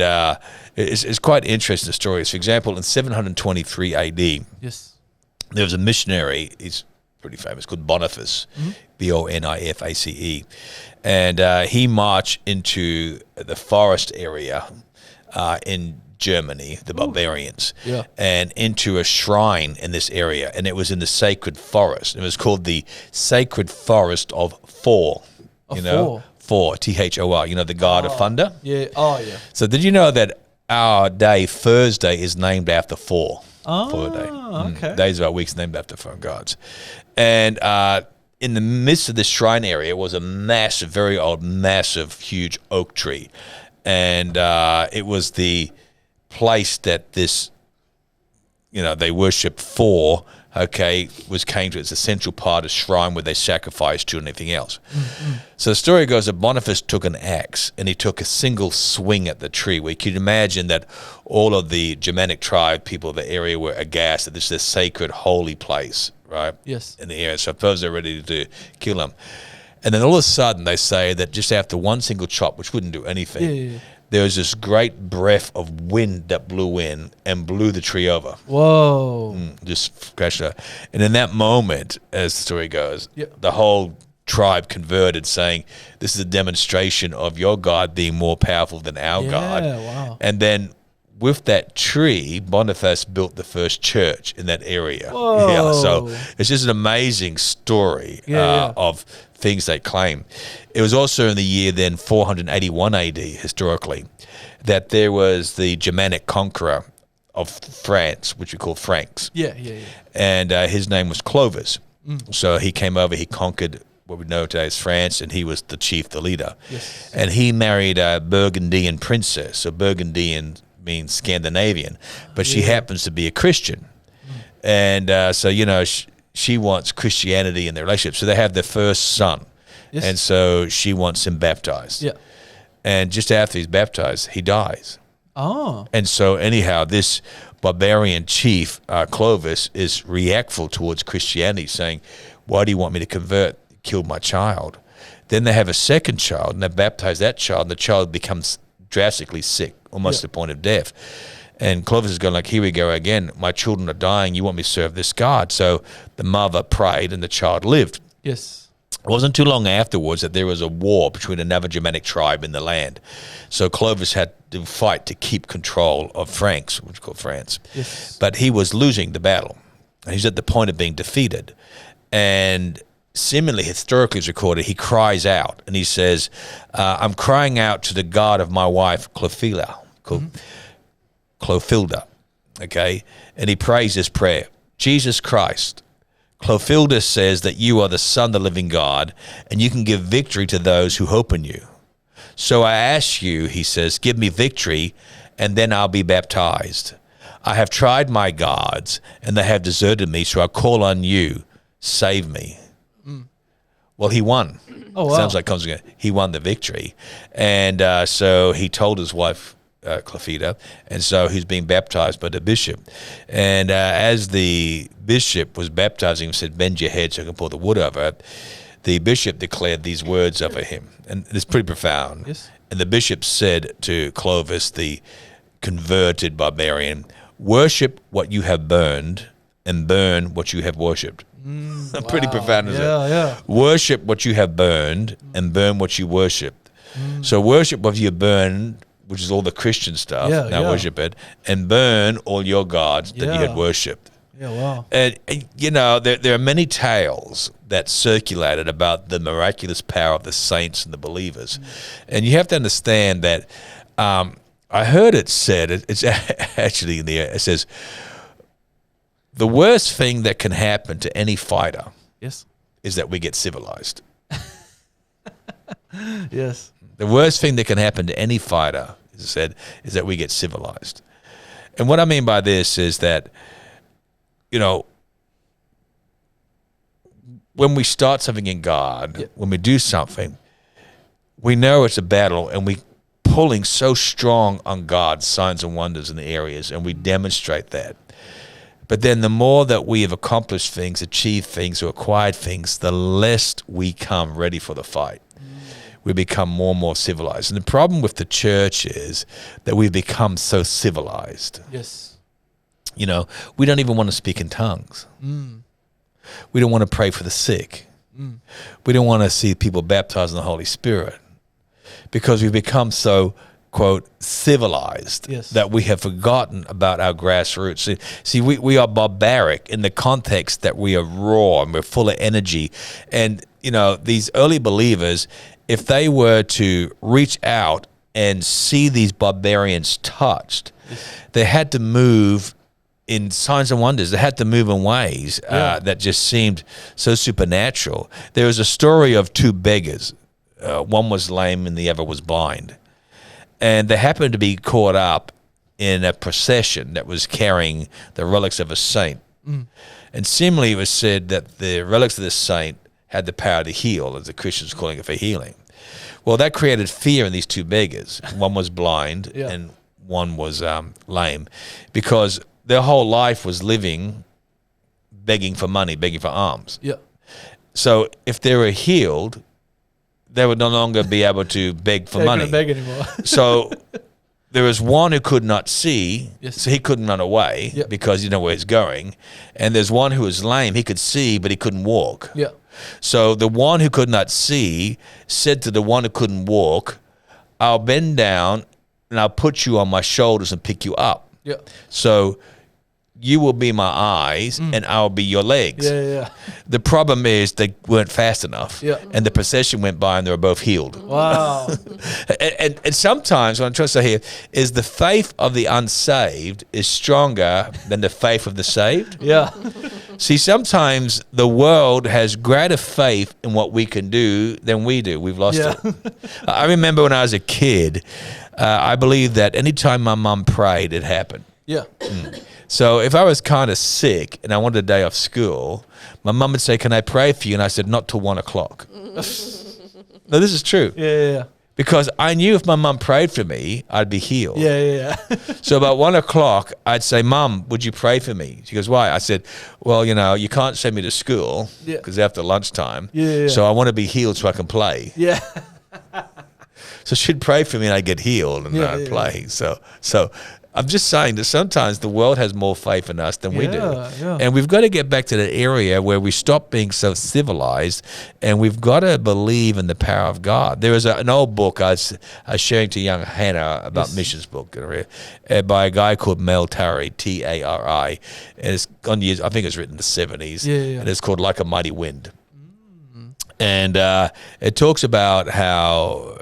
it's quite interesting stories. For example, in 723 AD, Yes. there was a missionary, he's pretty famous, called Boniface, Boniface. And he marched into the forest area in Germany, the barbarians, and into a shrine in this area. And it was in the sacred forest. It was called the Sacred Forest of Thor. Thor, Thor, you know, the god of thunder? Yeah. Oh, yeah. So did you know that our day, Thursday, is named after Thor? Oh, Day. okay. Days of our weeks named after foreign gods. And in the midst of this shrine area was a massive, very old, massive, huge oak tree. And it was the place that this, you know, they worshipped Thor, came to its essential part of shrine where they sacrificed to and everything else. So the story goes that Boniface took an axe and he took a single swing at the tree, where you could imagine that all of the Germanic tribe people of the area were aghast that this is a sacred, holy place, right? Yes. In the area. So I suppose they're ready to kill him. And then all of a sudden they say that just after one single chop, which wouldn't do anything, there was this great breath of wind that blew in and blew the tree over. Whoa. Just crashed it. And in that moment, as the story goes, the whole tribe converted, saying, this is a demonstration of your God being more powerful than our God. Wow. And then with that tree, Boniface built the first church in that area. Whoa. Yeah, so it's just an amazing story of things they claim. It was also in the year then 481 AD, historically, that there was the Germanic conqueror of France, which we call Franks. And his name was Clovis. So he came over, he conquered what we know today as France, and he was the chief, the leader. And he married a Burgundian princess. So Burgundian means Scandinavian, but she happens to be a Christian. And so, you know, she wants Christianity in their relationship. So they have their first son. And so she wants him baptized. And just after he's baptized, he dies. And so anyhow, this barbarian chief, Clovis, is reactful towards Christianity, saying, why do you want me to convert? Killed my child. Then they have a second child, and they baptize that child, and the child becomes drastically sick, almost to the point of death. And Clovis is going like, here we go again. My children are dying. You want me to serve this God? So the mother prayed, and the child lived. It wasn't too long afterwards that there was a war between another Germanic tribe in the land. So Clovis had to fight to keep control of Franks, which is called France. But he was losing the battle. He's at the point of being defeated. And similarly, historically it's recorded, he cries out and he says, I'm crying out to the God of my wife, Clothilda. Okay? And he prays this prayer, Jesus Christ, Clothilda says that you are the Son of the living God, and you can give victory to those who hope in you. So I ask you, he says, give me victory, and then I'll be baptized. I have tried my gods, and they have deserted me, so I call on you, save me. Well, he won. Oh, wow. Sounds like he won the victory. And so he told his wife, Clefida, and so he's being baptized by the bishop. And as the bishop was baptizing him, said, bend your head so I can pour the wood over it, the bishop declared these words over him. And it's pretty profound. Yes. And the bishop said to Clovis, the converted barbarian, worship what you have burned and burn what you have worshipped. Pretty profound, isn't it? Yeah. Worship what you have burned and burn what you worshipped. So worship what you burned, which is all the Christian stuff. Yeah, now yeah. worship it, and burn all your gods that you had Yeah. worshipped. Yeah, wow. And you know, there are many tales that circulated about the miraculous power of the saints and the believers, and you have to understand that. I heard it said, it's actually in the air. It says, the worst thing that can happen to any fighter Yes. is that we get civilized. Yes. The worst thing that can happen to any fighter, as I said, is that we get civilized. And what I mean by this is that, you know, when we start something in God, Yep. when we do something, we know it's a battle, and we pulling so strong on God's signs and wonders in the areas, and we demonstrate that. But then the more that we have accomplished things, achieved things, or acquired things, the less we come ready for the fight. We become more and more civilized. And the problem with the church is that we've become so civilized. Yes. You know, we don't even want to speak in tongues. We don't want to pray for the sick. We don't want to see people baptized in the Holy Spirit, because we've become so, quote, civilized, Yes. that we have forgotten about our grassroots. See, we are barbaric in the context that we are raw and we're full of energy. And, you know, these early believers, if they were to reach out and see these barbarians touched, they had to move in signs and wonders. They had to move in ways that just seemed so supernatural. There was a story of two beggars. One was lame and the other was blind. And they happened to be caught up in a procession that was carrying the relics of a saint. And similarly, it was said that the relics of this saint had the power to heal, as the Christians were calling it, for healing. Well, that created fear in these two beggars. One was blind and one was lame, because their whole life was living begging for money, begging for alms. Yeah. So if they were healed, they would no longer be able to beg for They money. couldn't beg anymore. So there was one who could not see, Yes. so he couldn't run away Yep. because he didn't know where he's going. And there's one who was lame, he could see, but he couldn't walk. Yeah. So the one who could not see said to the one who couldn't walk, I'll bend down and I'll put you on my shoulders and pick you up. Yeah. So you will be my eyes and I'll be your legs. Yeah. The problem is they weren't fast enough. Yeah. And the procession went by and they were both healed. Wow. And sometimes what I'm trying to say here is the faith of the unsaved is stronger than the faith of the saved. Yeah. See, sometimes the world has greater faith in what we can do than we do. We've lost Yeah. it. I remember when I was a kid, I believed that anytime my mom prayed, it happened. Yeah. So if I was kind of sick and I wanted a day off school, my mum would say, can I pray for you? And I said, not till 1 o'clock. No, this is true. Yeah. Because I knew if my mum prayed for me, I'd be healed. Yeah. So about 1 o'clock, I'd say, Mum, would you pray for me? She goes, why? I said, well, you know, you can't send me to school Yeah. because after lunchtime. Yeah. So I want to be healed so I can play. Yeah. So she'd pray for me and I'd get healed and Yeah, I'd yeah. play. So I'm just saying that sometimes the world has more faith in us than we do. Yeah. And we've got to get back to that area where we stop being so civilized and we've got to believe in the power of God. There was an old book I was sharing to young Hannah about missions book by a guy called Mel Tari, Tari. And it's on years, I think it's written in the 70s. Yeah. And it's called Like a Mighty Wind. And it talks about how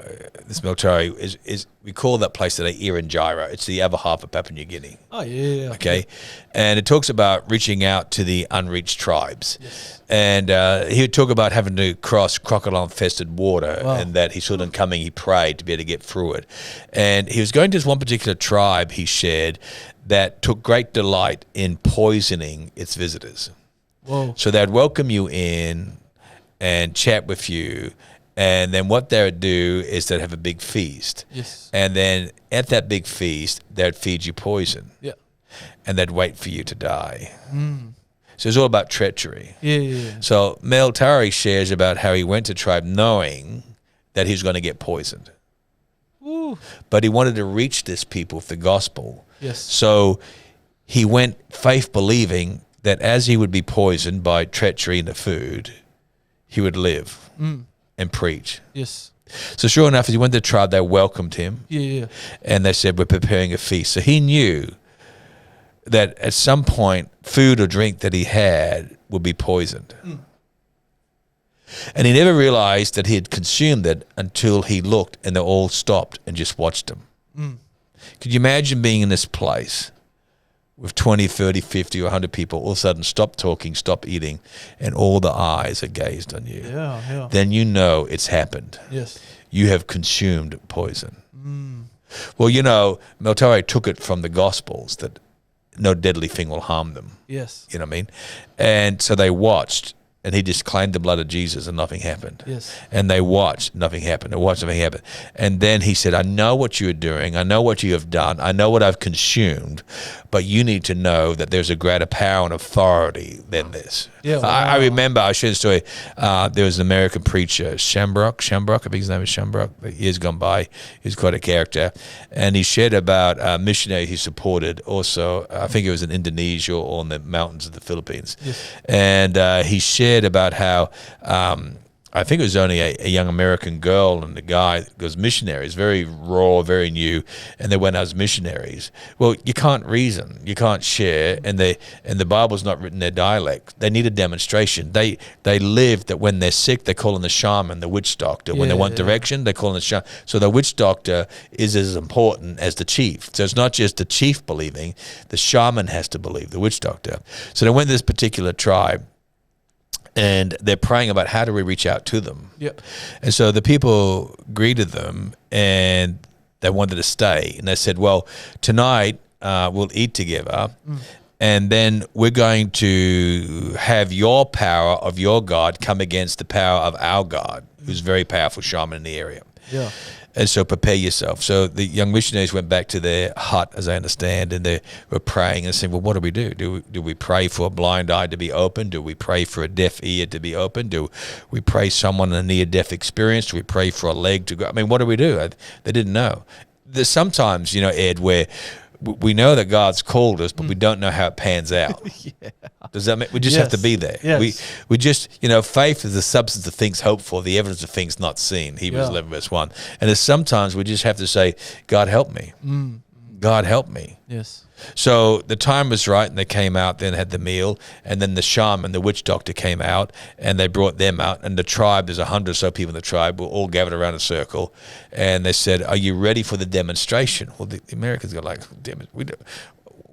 this military is we call that place today Irian. It's the other half of Papua New Guinea. Oh, yeah. Okay. And it talks about reaching out to the unreached tribes. Yes. And he would talk about having to cross crocodile-infested water Wow. and that he saw them coming, he prayed to be able to get through it. And he was going to this one particular tribe, he shared, that took great delight in poisoning its visitors. Whoa. So they'd welcome you in and chat with you. And then what they would do is they'd have a big feast. Yes. And then at that big feast, they'd feed you poison. Yeah. And they'd wait for you to die. So it's all about treachery. Yeah. So Tari shares about how he went to tribe knowing that he was going to get poisoned. Ooh. But he wanted to reach this people with the gospel. Yes. So he went faith believing that as he would be poisoned by treachery in the food, he would live and preach. Yes. So sure enough, as he went to the tribe, they welcomed him. Yeah. And they said, we're preparing a feast. So he knew that at some point, food or drink that he had would be poisoned. And he never realized that he had consumed it until he looked and they all stopped and just watched him. Could you imagine being in this place with 20, 30, 50, or 100 people all of a sudden stop talking, stop eating, and all the eyes are gazed on you? Yeah. Then you know it's happened. Yes. You have consumed poison. Well, Meltari took it from the Gospels that no deadly thing will harm them. Yes. You know what I mean? And so they watched, and he just claimed the blood of Jesus and nothing happened. Yes. And they watched, nothing happened. They watched, nothing happened. And then he said, I know what you are doing. I know what you have done. I know what I've consumed. But you need to know that there's a greater power and authority than this. Yeah, I remember, I shared a story. There was an American preacher, Shambrock, I think his name is Shambrock. Years gone by, he's quite a character. And he shared about a missionary he supported also, I think it was in Indonesia or in the mountains of the Philippines. Yes. And he shared about how I think it was only a young American girl and the guy was missionaries, very raw, very new, and they went out as missionaries. Well, you can't reason, you can't share, and the Bible's not written in their dialect. They need a demonstration. They live that when they're sick, they call in the shaman, the witch doctor. When they want direction, they call in the shaman. So the witch doctor is as important as the chief. So it's not just the chief believing, the shaman has to believe, the witch doctor. So they went to this particular tribe, and they're praying about how do we reach out to them. Yep. And so the people greeted them, and they wanted to stay. And they said, well, tonight we'll eat together, and then we're going to have your power of your God come against the power of our God, who's a very powerful shaman in the area. Yeah. And so prepare yourself. So the young missionaries went back to their hut, as I understand, and they were praying and saying, well, what do we do? Do we pray for a blind eye to be opened? Do we pray for a deaf ear to be opened? Do we pray someone in a near-death experience? Do we pray for a leg to go? I mean, what do we do? They didn't know. There's sometimes, Ed, where we know that God's called us, but we don't know how it pans out. Does that mean we just have to be there? Yes. We just, faith is the substance of things hoped for, the evidence of things not seen, Hebrews 11 verse 1. And there's sometimes we just have to say, God help me. God help me. Yes. So the time was right, and they came out, then had the meal, and then the shaman, the witch doctor, came out, and they brought them out, and the tribe, there's 100 or so people in the tribe, were all gathered around a circle, and they said, are you ready for the demonstration? Well, the Americans go like,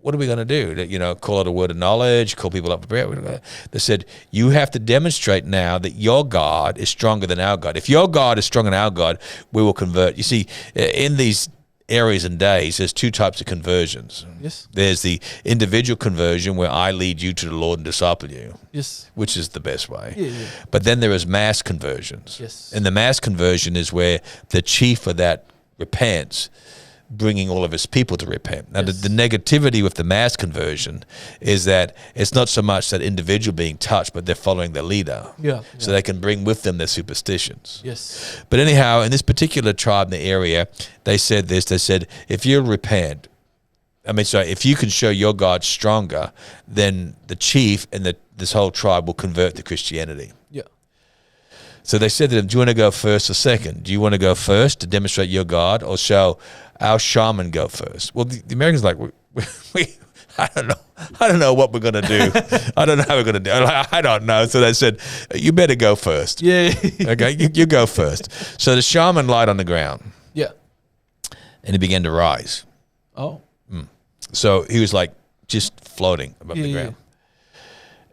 what are we going to do? Call out a word of knowledge, call people up to prayer. They said, you have to demonstrate now that your God is stronger than our God. If your God is stronger than our God, we will convert. You see, in these areas and days, there's two types of conversions. Yes. There's the individual conversion where I lead you to the Lord and disciple you. Yes. Which is the best way. Yeah. But then there is mass conversions. Yes. And the mass conversion is where the chief of that repents, bringing all of his people to repent. Now, the negativity with the mass conversion is that it's not so much that individual being touched, but they're following their leader. Yeah. So they can bring with them their superstitions. Yes. But anyhow, in this particular tribe in the area, they said this. They said, if you repent, if you can show your God stronger, then the chief and this whole tribe will convert to Christianity. Yeah. So they said to them, do you want to go first or second? Do you want to go first to demonstrate your God, or shall our shaman go first? Well, the Americans are like, I don't know what we're going to do. I don't know how we're going to do it. I don't know. So they said, you better go first. Yeah. Okay, you go first. So the shaman lied on the ground. Yeah. And he began to rise. Oh. So he was like just floating above the ground.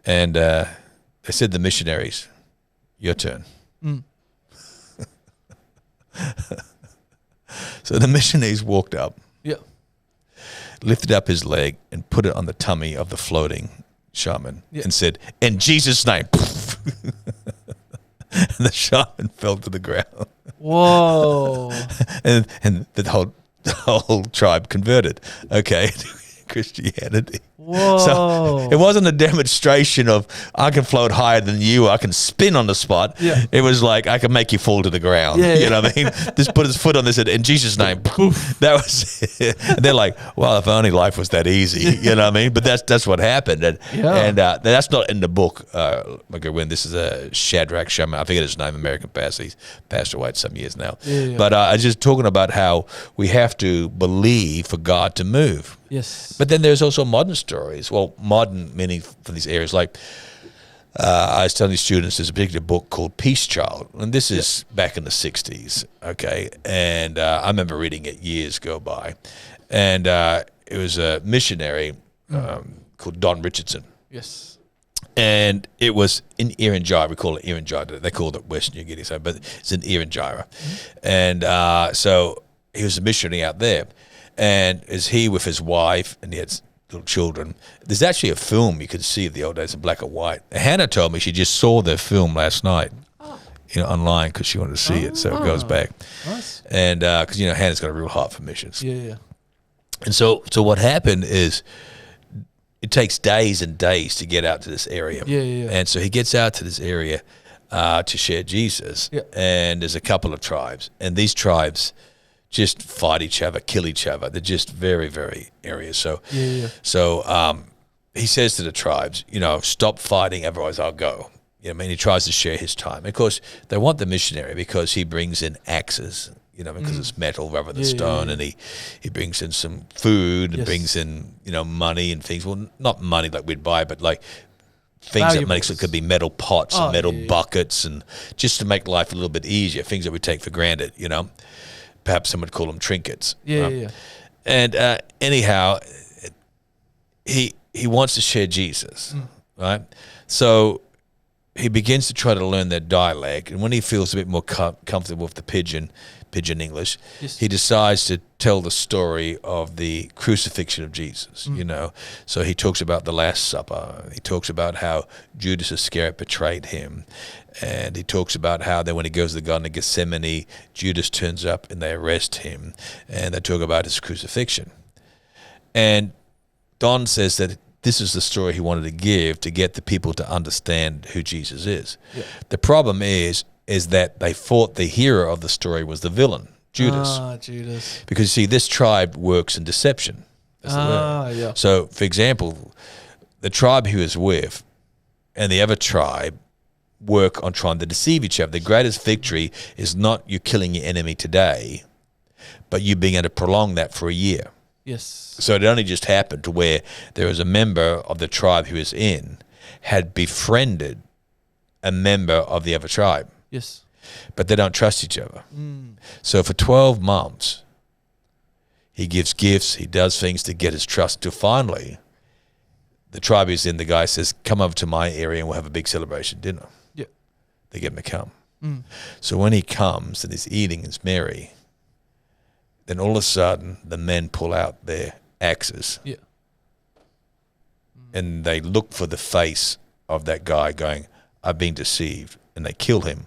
And they said to the missionaries, your turn. So the missionaries walked up, lifted up his leg, and put it on the tummy of the floating shaman and said, in Jesus' name. and the shaman fell to the ground. Whoa. and the whole tribe converted. Okay. Christianity. Whoa. So it wasn't a demonstration of I can float higher than you, I can spin on the spot. Yeah. It was like I can make you fall to the ground. Yeah, you know what I mean? Just put his foot on this in Jesus' name. That was it. And they're like, well, if only life was that easy. You know what I mean? But that's what happened. And that's not in the book. When this is a Shadrach Shaman, I forget his name, American pastor. He's passed away some years now. Yeah. But I was just talking about how we have to believe for God to move. Yes. But then there's also modern stories. Well, modern meaning for these areas. Like I was telling these students, there's a particular book called Peace Child. And this is back in the 60s, okay? And I remember reading it years go by. And it was a missionary called Don Richardson. Yes. And it was in Irian-Jaya. We call it Irian-Jaya. They call it Western New Guinea, but it's in Irian-Jaya. And so he was a missionary out there. And as he with his wife, and he had little children, there's actually a film you can see of the old days in black and white. Hannah told me she just saw their film last night, online because she wanted to see it. So it goes back. Nice. And because, Hannah's got a real heart for missions. Yeah. And so what happened is it takes days and days to get out to this area. Yeah. And so he gets out to this area to share Jesus. Yeah. And there's a couple of tribes. And these tribes just fight each other, kill each other. They're just very, very areas. So, So he says to the tribes, stop fighting, otherwise I'll go. He tries to share his time. Of course, they want the missionary because he brings in axes, because it's metal rather than stone, and he brings in some food and brings in, money and things. Well, not money like we'd buy, but like things that makes it could be metal pots and metal buckets, and just to make life a little bit easier, things that we take for granted, Perhaps some would call them trinkets. Yeah. And anyhow, he wants to share Jesus, right? So he begins to try to learn their dialect, and when he feels a bit more comfortable with the pidgin English, he decides to tell the story of the crucifixion of Jesus. So he talks about the Last Supper. He talks about how Judas Iscariot betrayed him. And he talks about how then when he goes to the Garden of Gethsemane, Judas turns up and they arrest him. And they talk about his crucifixion. And Don says that this is the story he wanted to give to get the people to understand who Jesus is. Yeah. The problem is that they thought the hero of the story was the villain, Judas. Judas. Because, you see, this tribe works in deception. Yeah. So, for example, the tribe he was with and the other tribe work on trying to deceive each other. The greatest victory is not you killing your enemy today, but you being able to prolong that for a year. Yes. So it only just happened to where there was a member of the tribe who was had befriended a member of the other tribe. Yes. But they don't trust each other. So for 12 months, he gives gifts, he does things to get his trust, till finally the tribe he's in, the guy says, come over to my area and we'll have a big celebration dinner. Yeah. They get him to come. So when he comes and he's eating and it's merry, then all of a sudden the men pull out their axes. Yeah. And they look for the face of that guy going, I've been deceived. And they kill him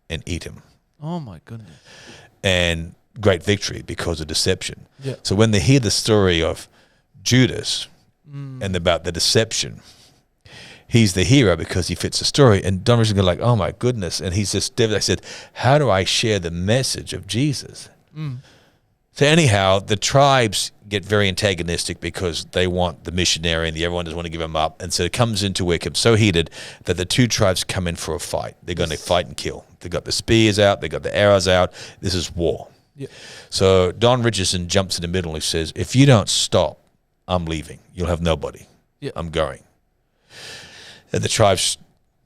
and eat him. Oh my goodness. And great victory because of deception. Yeah. So when they hear the story of Judas and about the deception, he's the hero because he fits the story. And Don Richardson go like, oh my goodness. And he's just, I said, how do I share the message of Jesus? So anyhow, the tribes get very antagonistic because they want the missionary and everyone doesn't want to give him up. And so it comes into where it becomes so heated that the two tribes come in for a fight. They're going to fight and kill. They've got the spears out. They've got the arrows out. This is war. Yeah. So Don Richardson jumps in the middle and he says, if you don't stop, I'm leaving. You'll have nobody. Yeah. I'm going. And the tribes,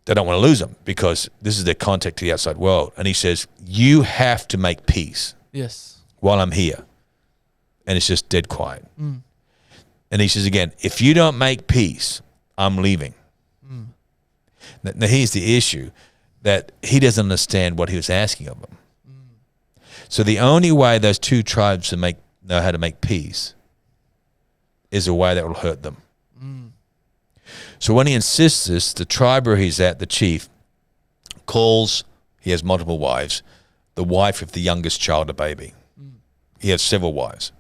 they don't want to lose him because this is their contact to the outside world. And he says, you have to make peace. Yes. While I'm here. And it's just dead quiet. And he says again, if you don't make peace, I'm leaving. Now here's the issue, that he doesn't understand what he was asking of them. So the only way those two tribes know how to make peace is a way that will hurt them. So when he insists this, the tribe where he's at, the chief, calls he has multiple wives. The wife with the youngest child, a baby. He has several wives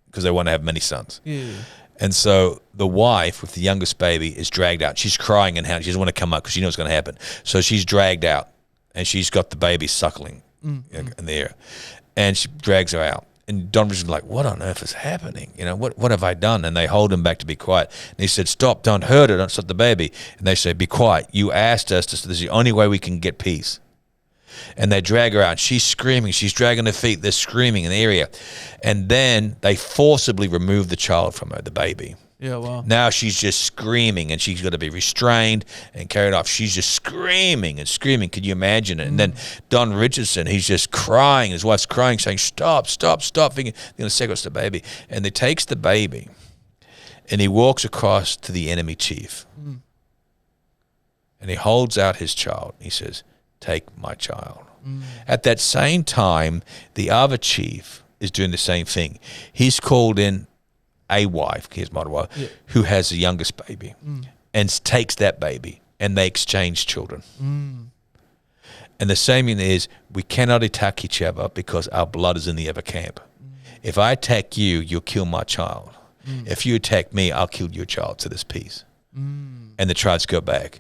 because they want to have many sons. Yeah. And so the wife with the youngest baby is dragged out. She's crying and how she doesn't want to come up because she knows what's going to happen. So she's dragged out, and she's got the baby suckling in the air, and she drags her out. And Don Richardson's like, what on earth is happening? You know, what have I done? And they hold him back to be quiet. And he said, stop, don't hurt her, don't stop the baby. And they say, be quiet. You asked us to, this is the only way we can get peace. And they drag her out. She's screaming. She's dragging her feet. They're screaming in the area. And then they forcibly remove the child from her, the baby. Yeah, wow. Now she's just screaming, and she's got to be restrained and carried off. She's just screaming and screaming. Could you imagine it? And then Don Richardson, he's just crying. His wife's crying, saying, stop, stop, stop. They're going to sequester the baby. And he takes the baby, and he walks across to the enemy chief. And he holds out his child. He says, take my child. At that same time, the other chief is doing the same thing. He's called in a wife, his mother wife, who has the youngest baby, and takes that baby, and they exchange children. And the same thing is, we cannot attack each other because our blood is in the other camp. If I attack you, you'll kill my child. If you attack me, I'll kill your child. So there's peace. And the tribes go back.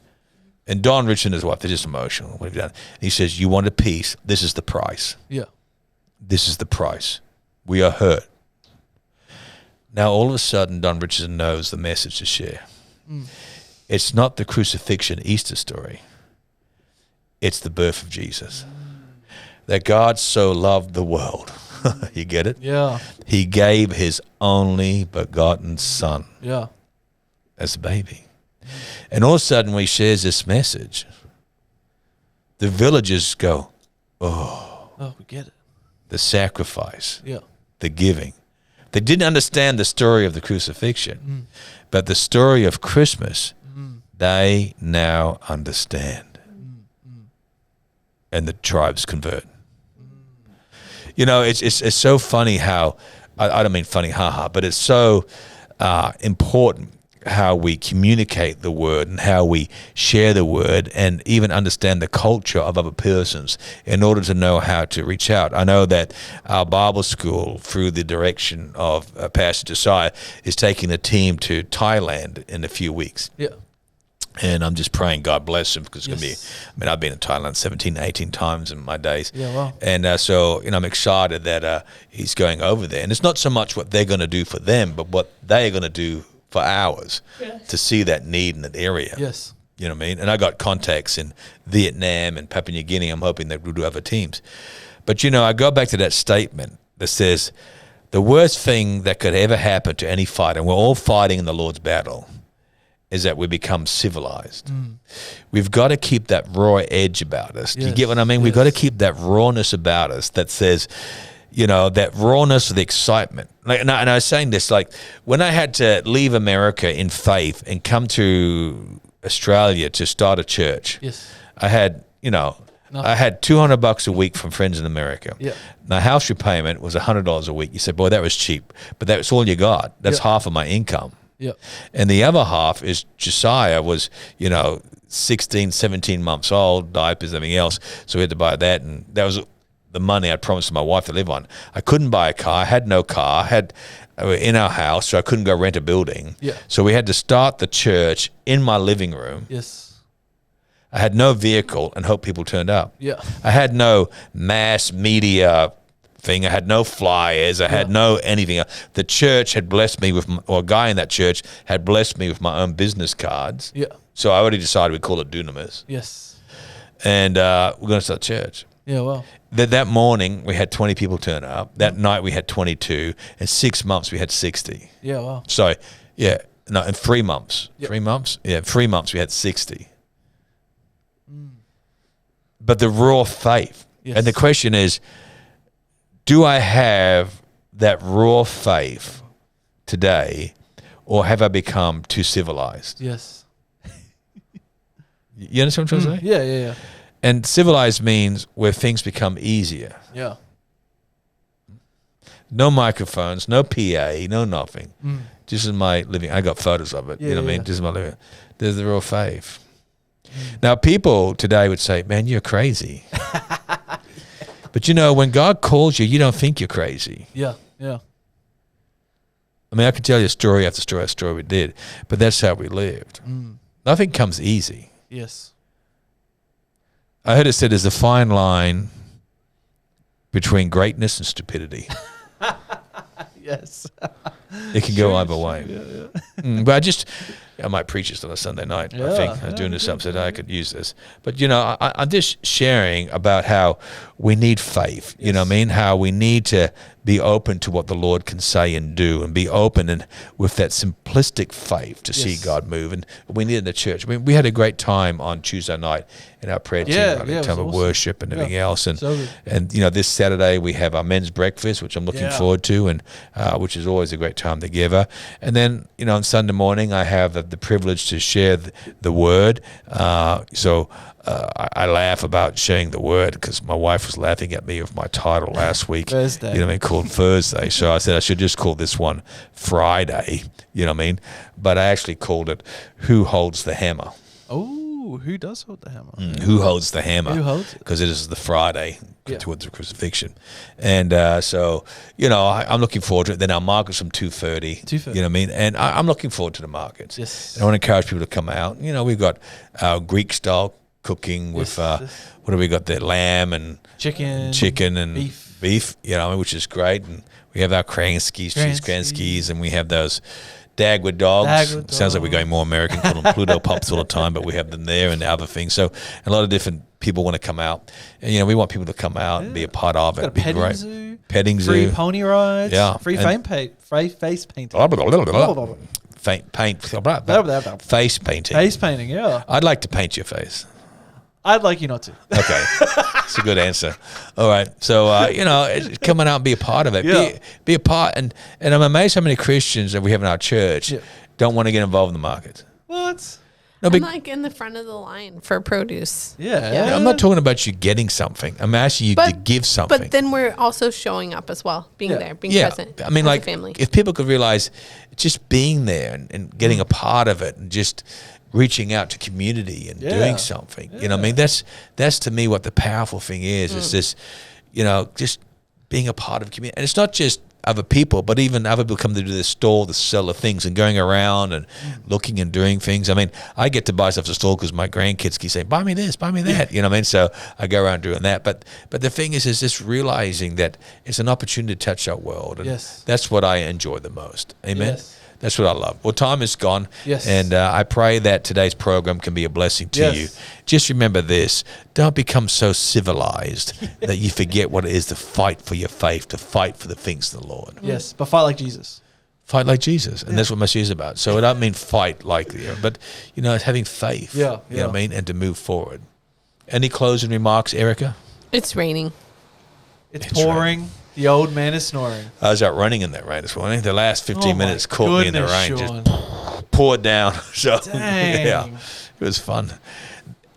And Don Richardson and his wife, they're just emotional. What have you done? And he says, you wanted peace. This is the price. Yeah. This is the price. We are hurt. Now, all of a sudden, Don Richardson knows the message to share. It's not the crucifixion Easter story. It's the birth of Jesus. That God so loved the world. You get it? Yeah. He gave his only begotten son Yeah. as a baby. And all of a sudden, when he shares this message, the villagers go, Oh, we get it. the sacrifice, Yeah. the giving. They didn't understand the story of the crucifixion, but the story of Christmas, they now understand. And the tribes convert. You know, it's so funny how, I don't mean funny, haha, but it's so important how we communicate the word and how we share the word and even understand the culture of other persons in order to know how to reach out. I know that our Bible school, through the direction of Pastor Josiah, is taking a team to Thailand in a few weeks. Yeah. And I'm just praying God bless him because it's going to be, Yes. I mean, I've been in Thailand 17, 18 times in my days. Yeah, wow. And so, you know, I'm excited that he's going over there. And it's not so much what they're going to do for them, but what they're going to do for ours to see that need in that area. Yes. You know what I mean? And I got contacts in Vietnam and Papua New Guinea. I'm hoping that we'll do other teams. But, you know, I go back to that statement that says the worst thing that could ever happen to any fighter, and we're all fighting in the Lord's battle, is that we become civilized. We've got to keep that raw edge about us. Do you get what I mean? We've got to keep that rawness about us that says, you know, that rawness of the excitement. Like, and I was saying this, like, when I had to leave America in faith and come to Australia to start a church, Yes. I had, you know, I had $200 a week from friends in America. Yeah. My house repayment was $100 a week. You said, boy, that was cheap. But that's all you got. That's half of my income. Yeah. And the other half is Josiah was, you know, 16, 17 months old, diapers, everything else. So we had to buy that. And that was the money I promised my wife to live on. I couldn't buy a car. I had no car. I was in our house, so I couldn't go rent a building. Yeah. So we had to start the church in my living room. Yes. I had no vehicle and hope people turned up. Yeah. I had no mass media thing. I had no flyers. I had no anything. The church had blessed me with, or a guy in that church had blessed me with my own business cards. Yeah. So I already decided we'd call it Dunamis. Yes. And we're going to start church. Yeah, well. That morning, we had 20 people turn up. That night, we had 22. In 6 months, we had 60. Yeah, wow. So, yeah, no, in 3 months. Yep. 3 months? Yeah, 3 months, we had 60. But the raw faith. Yes. And the question is, do I have that raw faith today, or have I become too civilized? Yes. You understand what I'm trying to say? Yeah, yeah, yeah. And civilized means where things become easier. Yeah. No microphones, no PA, no nothing. This is my living. I got photos of it. Yeah, you know what I yeah, mean? yeah. This is my living. There's the real faith. Now, people today would say, man, you're crazy. But, when God calls you, you don't think you're crazy. Yeah. Yeah. I mean, I can tell you story after story after story we did, but that's how we lived. Nothing comes easy. Yes. I heard it said there's a fine line between greatness and stupidity. Yes. It can go either way. Yeah. But I might preach this on a Sunday night. I think I was doing this up, said I could use this. But, I'm just sharing about how we need faith, you know what I mean? How we need to be open to what the Lord can say and do, and be open and with that simplistic faith to see God move. And we need it in the church. I mean, we had a great time on Tuesday night in our prayer team, time of worship and everything else. And, this Saturday we have our men's breakfast, which I'm looking forward to, and which is always a great time together. And then, on Sunday morning I have the privilege to share the word. I laugh about sharing the word because my wife was laughing at me with my title last week. Thursday. Called Thursday. So I said I should just call this one Friday, But I actually called it Who Holds the Hammer? Oh, who does hold the hammer? Who holds the hammer? Who holds it? Because it is the Friday towards the crucifixion. And I'm looking forward to it. Then our market's from 2:30. You know what I mean? And I'm looking forward to the markets. Yes. And I want to encourage people to come out. We've got our Greek style cooking with what do we got there? Lamb and chicken and beef, which is great. And we have our cheese kranskis, and we have those Dagwood dogs. Sounds like we're going more American, call them Pluto Pops all the time, but we have them there and other things. So a lot of different people want to come out. And, we want people to come out and be a part of it. Got a petting zoo. Petting zoo. Free pony rides. Yeah. Free face painting. Face painting. Face painting, yeah. I'd like to paint your face. I'd like you not to. Okay. That's a good answer. All right. So, coming out and be a part of it. Yeah. Be a part. And I'm amazed how many Christians that we have in our church don't want to get involved in the market. What? No, I'm like in the front of the line for produce. Yeah. I'm not talking about you getting something. I'm asking you to give something. But then we're also showing up as well, being there, being present. I mean, as a family. if people could realize just being there and getting a part of it and just reaching out to community and doing something, you know what I mean? That's to me what the powerful thing is this, just being a part of community. And it's not just other people, but even other people come to do the store, the seller things, and going around and looking and doing things. I mean, I get to buy stuff at the store because my grandkids keep saying, buy me this, buy me that, you know what I mean? So I go around doing that. But the thing is just realizing that it's an opportunity to touch our world. And that's what I enjoy the most. Amen? Yes. That's what I love. Well, time is gone. Yes. And I pray that today's program can be a blessing to you. Just remember this. Don't become so civilized that you forget what it is to fight for your faith, to fight for the things of the Lord. Yes, but fight like Jesus. Fight like Jesus. And that's what my series is about. So I don't mean fight like, but, it's having faith. You know what I mean? And to move forward. Any closing remarks, Erica? It's raining. It's pouring. Raining. The old man is snoring. I was out running in that rain this morning. The last 15 minutes caught me in the rain. Shaun. Just poured down. So, Dang. It was fun.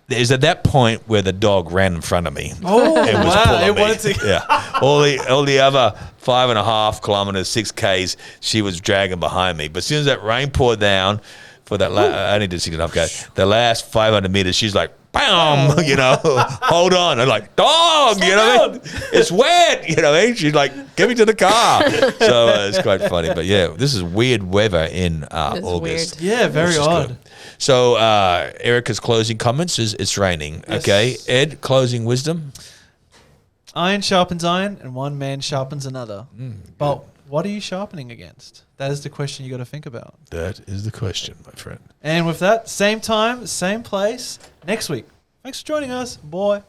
It was at that point where the dog ran in front of me. Oh, and was wow. It wanted to. Yeah. All the other 5.5 kilometers, 6 Ks, she was dragging behind me. But as soon as that rain poured down, for that, I only did 6.5 Ks, the last 500 meters, she's like, bam, hold on. I'm like, dog, you know what I mean? It's wet, you know what I mean? She's like, get me to the car. So it's quite funny. But this is weird weather in August. Weird. Yeah, very odd. Good. So Erica's closing comments is it's raining. Yes. Okay. Ed, closing wisdom. Iron sharpens iron and one man sharpens another. But what are you sharpening against? That is the question you got to think about. That is the question, my friend. And with that, same time, same place, next week. Thanks for joining us. Bye.